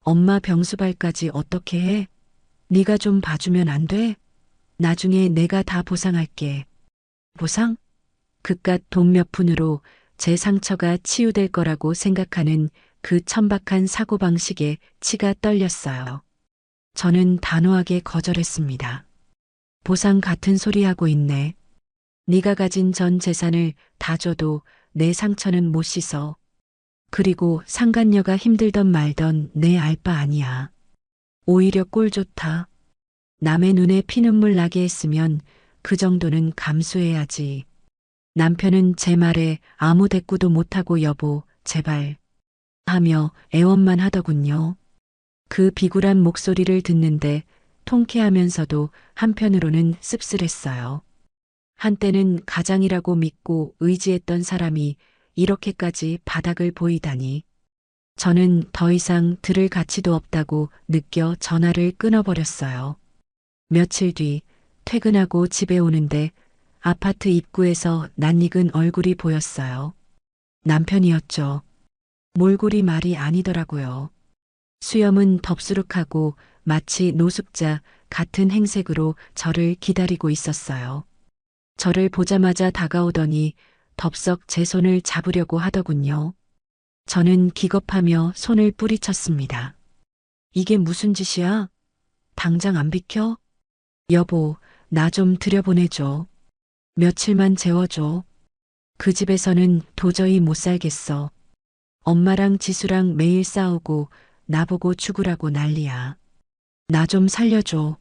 엄마 병수발까지 어떻게 해? 네가 좀 봐주면 안 돼? 나중에 내가 다 보상할게. 보상? 그깟 돈 몇 푼으로 제 상처가 치유될 거라고 생각하는 그 천박한 사고방식에 치가 떨렸어요. 저는 단호하게 거절했습니다. 보상 같은 소리 하고 있네. 네가 가진 전 재산을 다 줘도 내 상처는 못 씻어. 그리고 상간녀가 힘들던 말던 내 알 바 아니야. 오히려 꼴 좋다. 남의 눈에 피눈물 나게 했으면 그 정도는 감수해야지. 남편은 제 말에 아무 대꾸도 못하고 여보, 제발 하며 애원만 하더군요. 그 비굴한 목소리를 듣는데 통쾌하면서도 한편으로는 씁쓸했어요. 한때는 가장이라고 믿고 의지했던 사람이 이렇게까지 바닥을 보이다니. 저는 더 이상 들을 가치도 없다고 느껴 전화를 끊어버렸어요. 며칠 뒤 퇴근하고 집에 오는데 아파트 입구에서 낯익은 얼굴이 보였어요. 남편이었죠. 몰골이 말이 아니더라고요. 수염은 덥수룩하고 마치 노숙자 같은 행색으로 저를 기다리고 있었어요. 저를 보자마자 다가오더니 덥석 제 손을 잡으려고 하더군요. 저는 기겁하며 손을 뿌리쳤습니다. 이게 무슨 짓이야? 당장 안 비켜? 여보, 나 좀 들여보내줘. 며칠만 재워줘. 그 집에서는 도저히 못 살겠어. 엄마랑 지수랑 매일 싸우고 나보고 죽으라고 난리야. 나 좀 살려줘.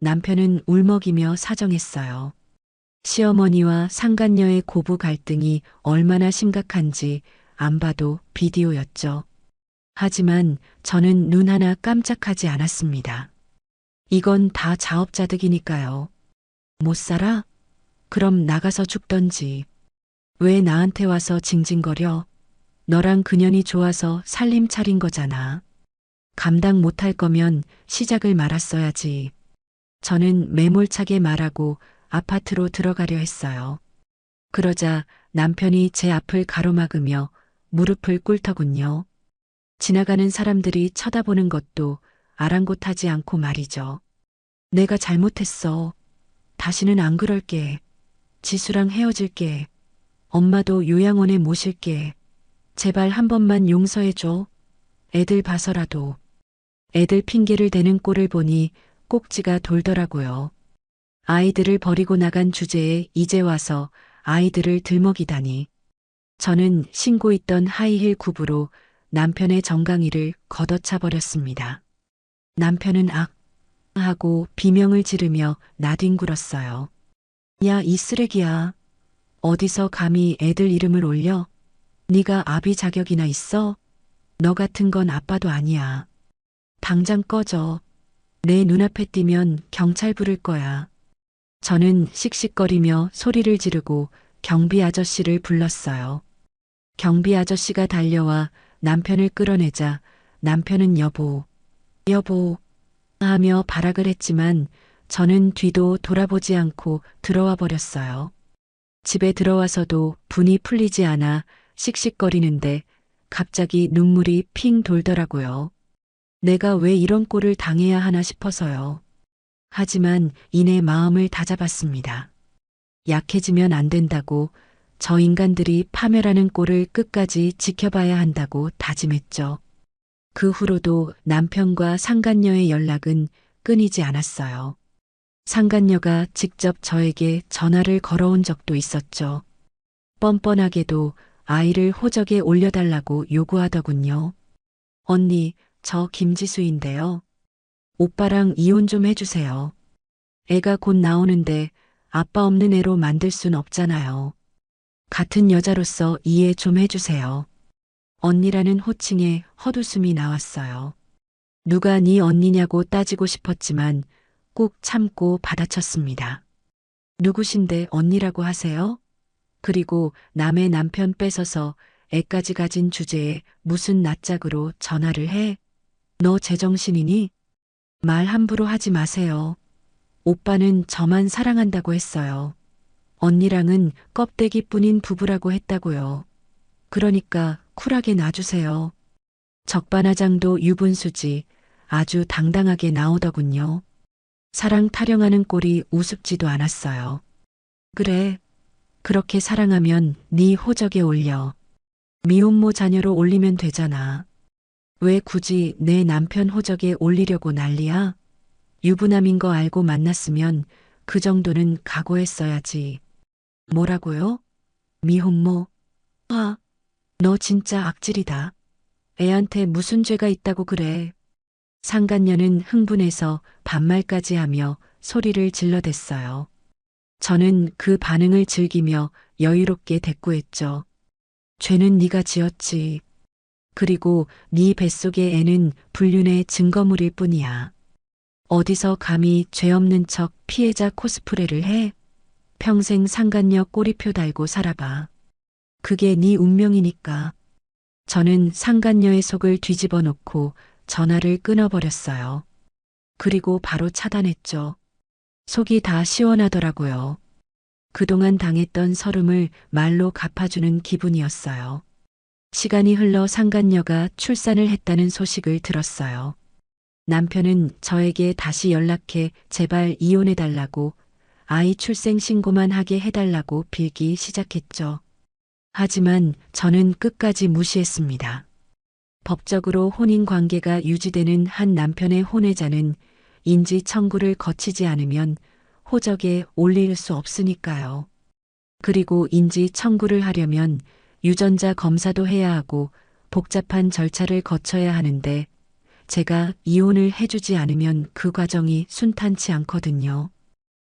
남편은 울먹이며 사정했어요. 시어머니와 상간녀의 고부 갈등이 얼마나 심각한지 안 봐도 비디오였죠. 하지만 저는 눈 하나 깜짝하지 않았습니다. 이건 다 자업자득이니까요. 못 살아? 그럼 나가서 죽던지. 왜 나한테 와서 징징거려? 너랑 그년이 좋아서 살림 차린 거잖아. 감당 못할 거면 시작을 말았어야지. 저는 매몰차게 말하고 아파트로 들어가려 했어요. 그러자 남편이 제 앞을 가로막으며 무릎을 꿇더군요. 지나가는 사람들이 쳐다보는 것도 아랑곳하지 않고 말이죠. 내가 잘못했어. 다시는 안 그럴게. 지수랑 헤어질게. 엄마도 요양원에 모실게. 제발 한 번만 용서해줘. 애들 봐서라도. 애들 핑계를 대는 꼴을 보니 꼭지가 돌더라고요. 아이들을 버리고 나간 주제에 이제 와서 아이들을 들먹이다니. 저는 신고 있던 하이힐 굽으로 남편의 정강이를 걷어차 버렸습니다. 남편은 악 하고 비명을 지르며 나뒹굴었어요. 야, 이 쓰레기야. 어디서 감히 애들 이름을 올려? 네가 아비 자격이나 있어? 너 같은 건 아빠도 아니야. 당장 꺼져. 내 눈앞에 띄면 경찰 부를 거야. 저는 씩씩거리며 소리를 지르고 경비 아저씨를 불렀어요. 경비 아저씨가 달려와 남편을 끌어내자 남편은 여보, 여보 하며 발악을 했지만 저는 뒤도 돌아보지 않고 들어와 버렸어요. 집에 들어와서도 분이 풀리지 않아 씩씩거리는데 갑자기 눈물이 핑 돌더라고요. 내가 왜 이런 꼴을 당해야 하나 싶어서요. 하지만 이내 마음을 다잡았습니다. 약해지면 안 된다고, 저 인간들이 파멸하는 꼴을 끝까지 지켜봐야 한다고 다짐했죠. 그 후로도 남편과 상간녀의 연락은 끊이지 않았어요. 상간녀가 직접 저에게 전화를 걸어온 적도 있었죠. 뻔뻔하게도 아이를 호적에 올려달라고 요구하더군요. 언니, 저 김지수인데요. 오빠랑 이혼 좀 해주세요. 애가 곧 나오는데 아빠 없는 애로 만들 순 없잖아요. 같은 여자로서 이해 좀 해주세요. 언니라는 호칭에 헛웃음이 나왔어요. 누가 네 언니냐고 따지고 싶었지만 꾹 참고 받아쳤습니다. 누구신데 언니라고 하세요? 그리고 남의 남편 뺏어서 애까지 가진 주제에 무슨 낯짝으로 전화를 해? 너 제정신이니? 말 함부로 하지 마세요. 오빠는 저만 사랑한다고 했어요. 언니랑은 껍데기뿐인 부부라고 했다고요. 그러니까 쿨하게 놔주세요. 적반하장도 유분수지 아주 당당하게 나오더군요. 사랑 타령하는 꼴이 우습지도 않았어요. 그래, 그렇게 사랑하면 네 호적에 올려. 미혼모 자녀로 올리면 되잖아. 왜 굳이 내 남편 호적에 올리려고 난리야? 유부남인 거 알고 만났으면 그 정도는 각오했어야지. 뭐라고요? 미혼모? 아, 너 진짜 악질이다. 애한테 무슨 죄가 있다고 그래. 상간녀는 흥분해서 반말까지 하며 소리를 질러댔어요. 저는 그 반응을 즐기며 여유롭게 대꾸했죠. 죄는 네가 지었지. 그리고 네 뱃속의 애는 불륜의 증거물일 뿐이야. 어디서 감히 죄 없는 척 피해자 코스프레를 해? 평생 상간녀 꼬리표 달고 살아봐. 그게 네 운명이니까. 저는 상간녀의 속을 뒤집어 놓고 전화를 끊어버렸어요. 그리고 바로 차단했죠. 속이 다 시원하더라고요. 그동안 당했던 서름을 말로 갚아주는 기분이었어요. 시간이 흘러 상간녀가 출산을 했다는 소식을 들었어요. 남편은 저에게 다시 연락해 제발 이혼해달라고 아이 출생 신고만 하게 해달라고 빌기 시작했죠. 하지만 저는 끝까지 무시했습니다. 법적으로 혼인 관계가 유지되는 한 남편의 혼외자는 인지 청구를 거치지 않으면 호적에 올릴 수 없으니까요. 그리고 인지 청구를 하려면 유전자 검사도 해야 하고 복잡한 절차를 거쳐야 하는데 제가 이혼을 해주지 않으면 그 과정이 순탄치 않거든요.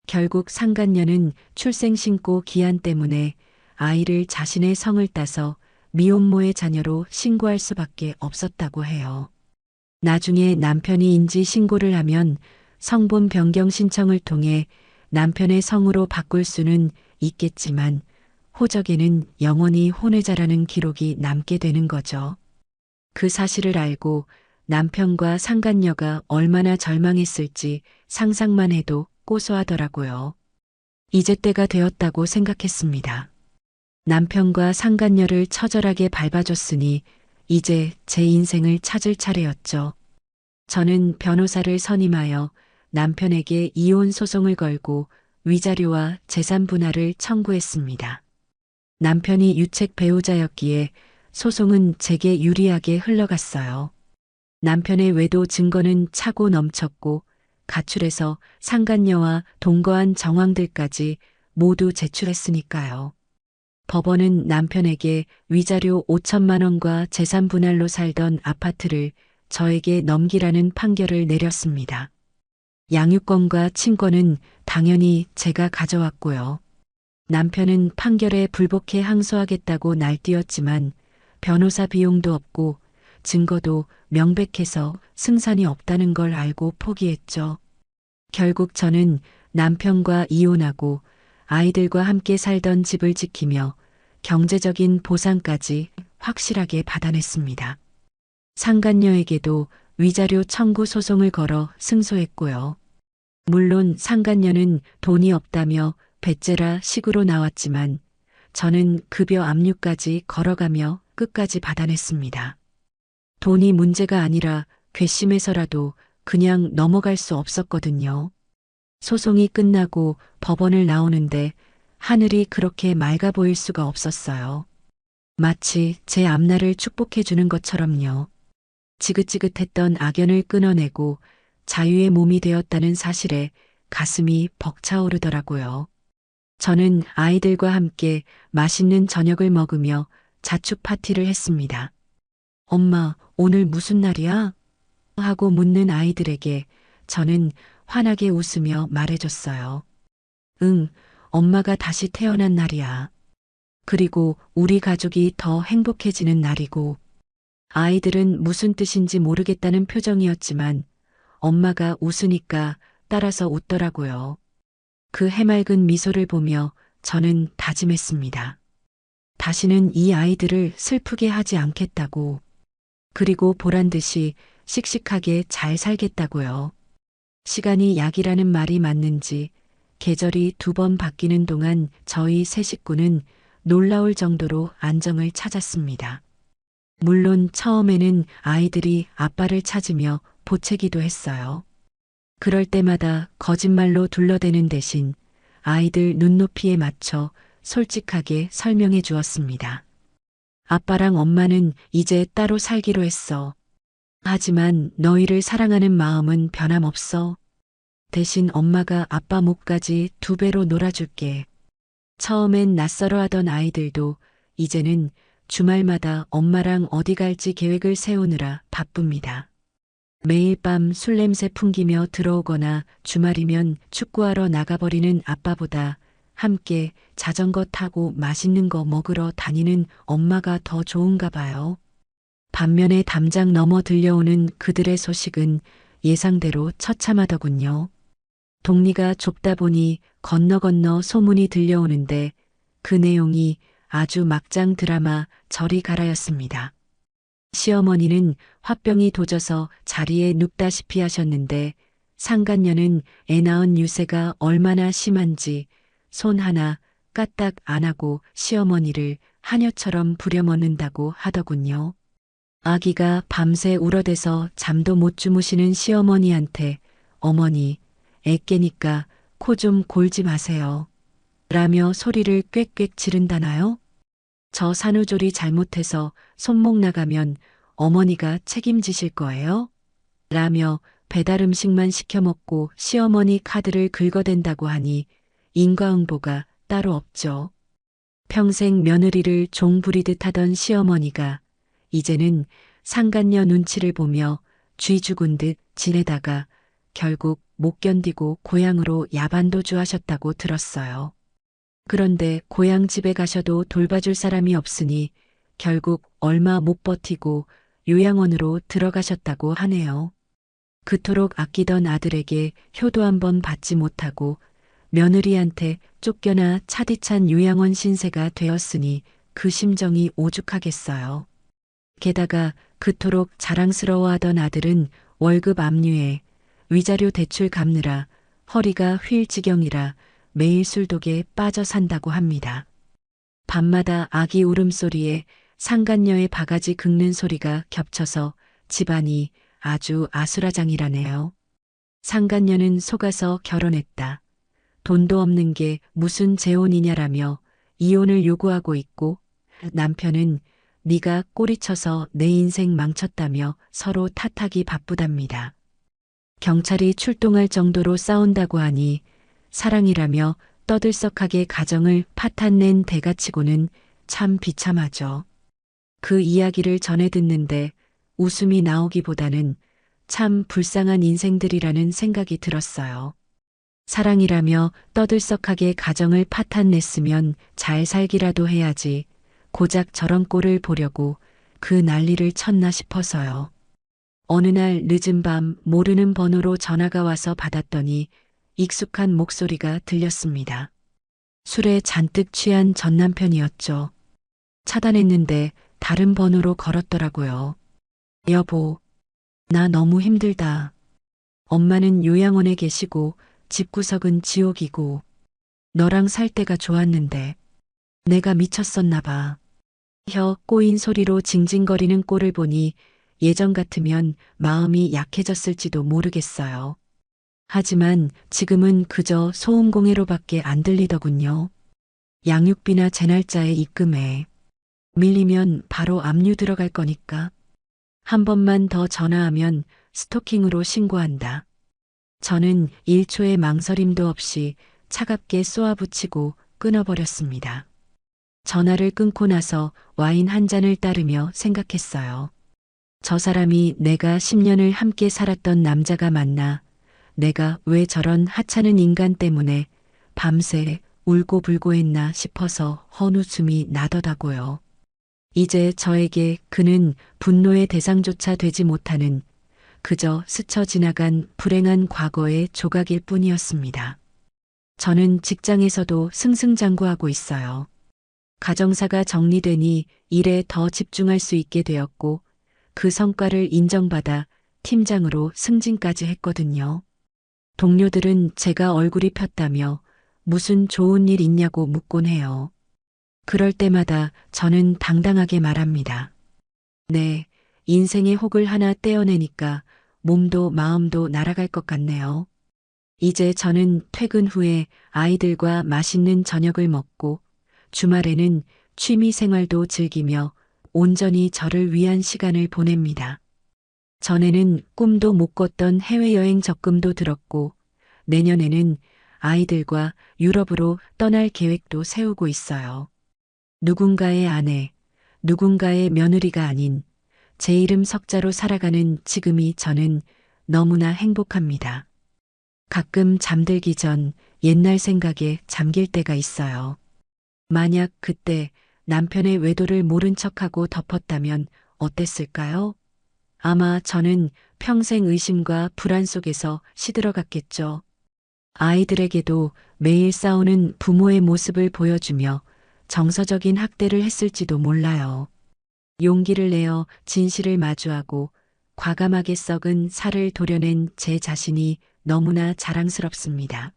결국 상간녀는 출생신고 기한 때문에 아이를 자신의 성을 따서 미혼모의 자녀로 신고할 수밖에 없었다고 해요. 나중에 남편이 인지 신고를 하면 성분 변경 신청을 통해 남편의 성으로 바꿀 수는 있겠지만 호적에는 영원히 혼외자라는 기록이 남게 되는 거죠. 그 사실을 알고 남편과 상간녀가 얼마나 절망했을지 상상만 해도 고소하더라고요. 이제 때가 되었다고 생각했습니다. 남편과 상간녀를 처절하게 밟아줬으니 이제 제 인생을 찾을 차례였죠. 저는 변호사를 선임하여 남편에게 이혼 소송을 걸고 위자료와 재산 분할을 청구했습니다. 남편이 유책 배우자였기에 소송은 제게 유리하게 흘러갔어요. 남편의 외도 증거는 차고 넘쳤고 가출해서 상간녀와 동거한 정황들까지 모두 제출했으니까요. 법원은 남편에게 위자료 5천만 원과 재산 분할로 살던 아파트를 저에게 넘기라는 판결을 내렸습니다. 양육권과 친권은 당연히 제가 가져왔고요. 남편은 판결에 불복해 항소하겠다고 날뛰었지만 변호사 비용도 없고 증거도 명백해서 승산이 없다는 걸 알고 포기했죠. 결국 저는 남편과 이혼하고 아이들과 함께 살던 집을 지키며 경제적인 보상까지 확실하게 받아냈습니다. 상간녀에게도 위자료 청구 소송을 걸어 승소했고요. 물론 상간녀는 돈이 없다며 배째라 식으로 나왔지만 저는 급여 압류까지 걸어가며 끝까지 받아냈습니다. 돈이 문제가 아니라 괘씸해서라도 그냥 넘어갈 수 없었거든요. 소송이 끝나고 법원을 나오는데 하늘이 그렇게 맑아 보일 수가 없었어요. 마치 제 앞날을 축복해 주는 것처럼요. 지긋지긋했던 악연을 끊어내고 자유의 몸이 되었다는 사실에 가슴이 벅차오르더라고요. 저는 아이들과 함께 맛있는 저녁을 먹으며 자축 파티를 했습니다. 엄마, 오늘 무슨 날이야? 하고 묻는 아이들에게 저는 환하게 웃으며 말해줬어요. 응, 엄마가 다시 태어난 날이야. 그리고 우리 가족이 더 행복해지는 날이고. 아이들은 무슨 뜻인지 모르겠다는 표정이었지만 엄마가 웃으니까 따라서 웃더라고요. 그 해맑은 미소를 보며 저는 다짐했습니다. 다시는 이 아이들을 슬프게 하지 않겠다고. 그리고 보란 듯이 씩씩하게 잘 살겠다고요. 시간이 약이라는 말이 맞는지 계절이 2번 바뀌는 동안 저희 세 식구는 놀라울 정도로 안정을 찾았습니다. 물론 처음에는 아이들이 아빠를 찾으며 보채기도 했어요. 그럴 때마다 거짓말로 둘러대는 대신 아이들 눈높이에 맞춰 솔직하게 설명해 주었습니다. 아빠랑 엄마는 이제 따로 살기로 했어. 하지만 너희를 사랑하는 마음은 변함없어. 대신 엄마가 아빠 목까지 2배로 놀아줄게. 처음엔 낯설어 하던 아이들도 이제는 주말마다 엄마랑 어디 갈지 계획을 세우느라 바쁩니다. 매일 밤 술 냄새 풍기며 들어오거나 주말이면 축구하러 나가버리는 아빠보다 함께 자전거 타고 맛있는 거 먹으러 다니는 엄마가 더 좋은가 봐요. 반면에 담장 넘어 들려오는 그들의 소식은 예상대로 처참하더군요. 동리가 좁다 보니 건너 건너 소문이 들려오는데 그 내용이 아주 막장 드라마 저리 가라였습니다. 시어머니는 화병이 도져서 자리에 눕다시피 하셨는데 상간녀는 애 낳은 유세가 얼마나 심한지 손 하나 까딱 안 하고 시어머니를 하녀처럼 부려먹는다고 하더군요. 아기가 밤새 울어대서 잠도 못 주무시는 시어머니한테 어머니, 애 깨니까 코 좀 골지 마세요. 라며 소리를 꽥꽥 지른다나요? 저 산후조리 잘못해서 손목 나가면 어머니가 책임지실 거예요? 라며 배달 음식만 시켜 먹고 시어머니 카드를 긁어댄다고 하니 인과응보가 따로 없죠. 평생 며느리를 종 부리듯 하던 시어머니가 이제는 상간녀 눈치를 보며 쥐 죽은 듯 지내다가 결국 못 견디고 고향으로 야반도주 하셨다고 들었어요. 그런데 고향 집에 가셔도 돌봐줄 사람이 없으니 결국 얼마 못 버티고 요양원으로 들어가셨다고 하네요. 그토록 아끼던 아들에게 효도 한번 받지 못하고 며느리한테 쫓겨나 차디찬 요양원 신세가 되었으니 그 심정이 오죽하겠어요. 게다가 그토록 자랑스러워하던 아들은 월급 압류에 위자료 대출 갚느라 허리가 휠 지경이라 매일 술독에 빠져 산다고 합니다. 밤마다 아기 울음소리에 상간녀의 바가지 긁는 소리가 겹쳐서 집안이 아주 아수라장이라네요. 상간녀는 속아서 결혼했다. 돈도 없는 게 무슨 재혼이냐라며 이혼을 요구하고 있고 남편은 네가 꼬리쳐서 내 인생 망쳤다며 서로 탓하기 바쁘답니다. 경찰이 출동할 정도로 싸운다고 하니 사랑이라며 떠들썩하게 가정을 파탄낸 대가치고는 참 비참하죠. 그 이야기를 전해 듣는데 웃음이 나오기보다는 참 불쌍한 인생들이라는 생각이 들었어요. 사랑이라며 떠들썩하게 가정을 파탄냈으면 잘 살기라도 해야지 고작 저런 꼴을 보려고 그 난리를 쳤나 싶어서요. 어느 날 늦은 밤 모르는 번호로 전화가 와서 받았더니 익숙한 목소리가 들렸습니다. 술에 잔뜩 취한 전 남편이었죠. 차단했는데 다른 번호로 걸었더라고요. 여보, 나 너무 힘들다. 엄마는 요양원에 계시고 집구석은 지옥이고 너랑 살 때가 좋았는데 내가 미쳤었나 봐. 혀 꼬인 소리로 징징거리는 꼴을 보니 예전 같으면 마음이 약해졌을지도 모르겠어요. 하지만 지금은 그저 소음공해로밖에 안 들리더군요. 양육비나 제 날짜에 입금해. 밀리면 바로 압류 들어갈 거니까. 한 번만 더 전화하면 스토킹으로 신고한다. 저는 1초의 망설임도 없이 차갑게 쏘아붙이고 끊어버렸습니다. 전화를 끊고 나서 와인 한 잔을 따르며 생각했어요. 저 사람이 내가 10년을 함께 살았던 남자가 맞나? 내가 왜 저런 하찮은 인간 때문에 밤새 울고불고 했나 싶어서 헌웃음이 나더라고요. 이제 저에게 그는 분노의 대상조차 되지 못하는 그저 스쳐 지나간 불행한 과거의 조각일 뿐이었습니다. 저는 직장에서도 승승장구하고 있어요. 가정사가 정리되니 일에 더 집중할 수 있게 되었고 그 성과를 인정받아 팀장으로 승진까지 했거든요. 동료들은 제가 얼굴이 폈다며 무슨 좋은 일 있냐고 묻곤 해요. 그럴 때마다 저는 당당하게 말합니다. 네, 인생의 혹을 하나 떼어내니까 몸도 마음도 날아갈 것 같네요. 이제 저는 퇴근 후에 아이들과 맛있는 저녁을 먹고 주말에는 취미 생활도 즐기며 온전히 저를 위한 시간을 보냅니다. 전에는 꿈도 못 꿨던 해외여행 적금도 들었고 내년에는 아이들과 유럽으로 떠날 계획도 세우고 있어요. 누군가의 아내, 누군가의 며느리가 아닌 제 이름 석자로 살아가는 지금이 저는 너무나 행복합니다. 가끔 잠들기 전 옛날 생각에 잠길 때가 있어요. 만약 그때 남편의 외도를 모른 척하고 덮었다면 어땠을까요? 아마 저는 평생 의심과 불안 속에서 시들어갔겠죠. 아이들에게도 매일 싸우는 부모의 모습을 보여주며 정서적인 학대를 했을지도 몰라요. 용기를 내어 진실을 마주하고 과감하게 썩은 살을 도려낸 제 자신이 너무나 자랑스럽습니다.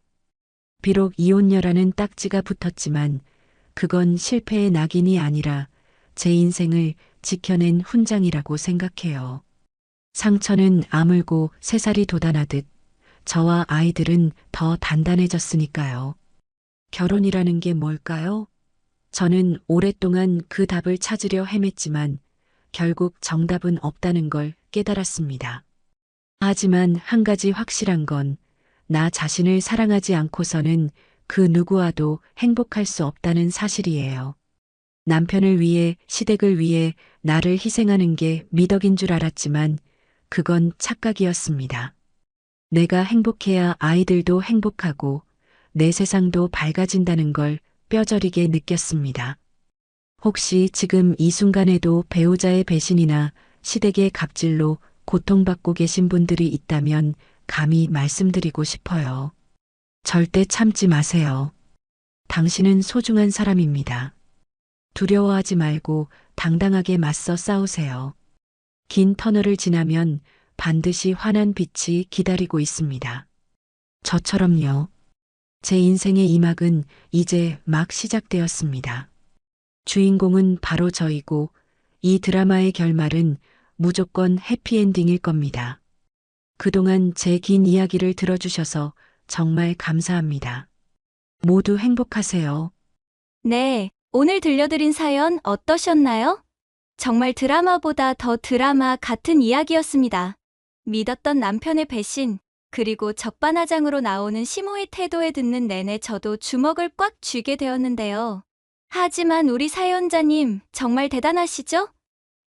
비록 이혼녀라는 딱지가 붙었지만 그건 실패의 낙인이 아니라 제 인생을 지켜낸 훈장이라고 생각해요. 상처는 아물고 새살이 돋아나듯 저와 아이들은 더 단단해졌으니까요. 결혼이라는 게 뭘까요? 저는 오랫동안 그 답을 찾으려 헤맸지만 결국 정답은 없다는 걸 깨달았습니다. 하지만 한 가지 확실한 건 나 자신을 사랑하지 않고서는 그 누구와도 행복할 수 없다는 사실이에요. 남편을 위해, 시댁을 위해 나를 희생하는 게 미덕인 줄 알았지만 그건 착각이었습니다. 내가 행복해야 아이들도 행복하고 내 세상도 밝아진다는 걸 뼈저리게 느꼈습니다. 혹시 지금 이 순간에도 배우자의 배신이나 시댁의 갑질로 고통받고 계신 분들이 있다면 감히 말씀드리고 싶어요. 절대 참지 마세요. 당신은 소중한 사람입니다. 두려워하지 말고 당당하게 맞서 싸우세요. 긴 터널을 지나면 반드시 환한 빛이 기다리고 있습니다. 저처럼요. 제 인생의 이 막은 이제 막 시작되었습니다. 주인공은 바로 저이고 이 드라마의 결말은 무조건 해피엔딩일 겁니다. 그동안 제 긴 이야기를 들어주셔서 정말 감사합니다. 모두 행복하세요. 네, 오늘 들려드린 사연 어떠셨나요? 정말 드라마보다 더 드라마 같은 이야기였습니다. 믿었던 남편의 배신, 그리고 적반하장으로 나오는 시모의 태도에 듣는 내내 저도 주먹을 꽉 쥐게 되었는데요. 하지만 우리 사연자님 정말 대단하시죠?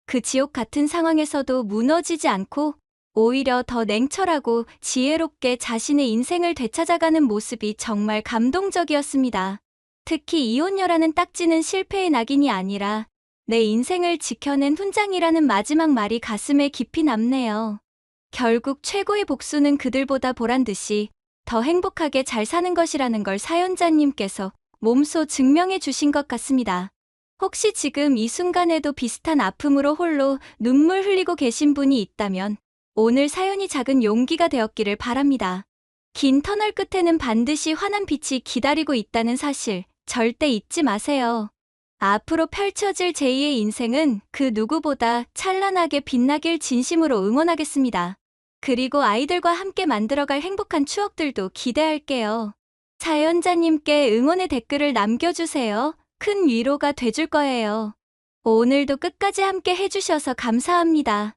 그 지옥 같은 상황에서도 무너지지 않고 오히려 더 냉철하고 지혜롭게 자신의 인생을 되찾아가는 모습이 정말 감동적이었습니다. 특히 이혼녀라는 딱지는 실패의 낙인이 아니라 내 인생을 지켜낸 훈장이라는 마지막 말이 가슴에 깊이 남네요. 결국 최고의 복수는 그들보다 보란듯이 더 행복하게 잘 사는 것이라는 걸 사연자님께서 몸소 증명해 주신 것 같습니다. 혹시 지금 이 순간에도 비슷한 아픔으로 홀로 눈물 흘리고 계신 분이 있다면 오늘 사연이 작은 용기가 되었기를 바랍니다. 긴 터널 끝에는 반드시 환한 빛이 기다리고 있다는 사실 절대 잊지 마세요. 앞으로 펼쳐질 제2의 인생은 그 누구보다 찬란하게 빛나길 진심으로 응원하겠습니다. 그리고 아이들과 함께 만들어갈 행복한 추억들도 기대할게요. 사연자님께 응원의 댓글을 남겨주세요. 큰 위로가 돼줄 거예요. 오늘도 끝까지 함께 해주셔서 감사합니다.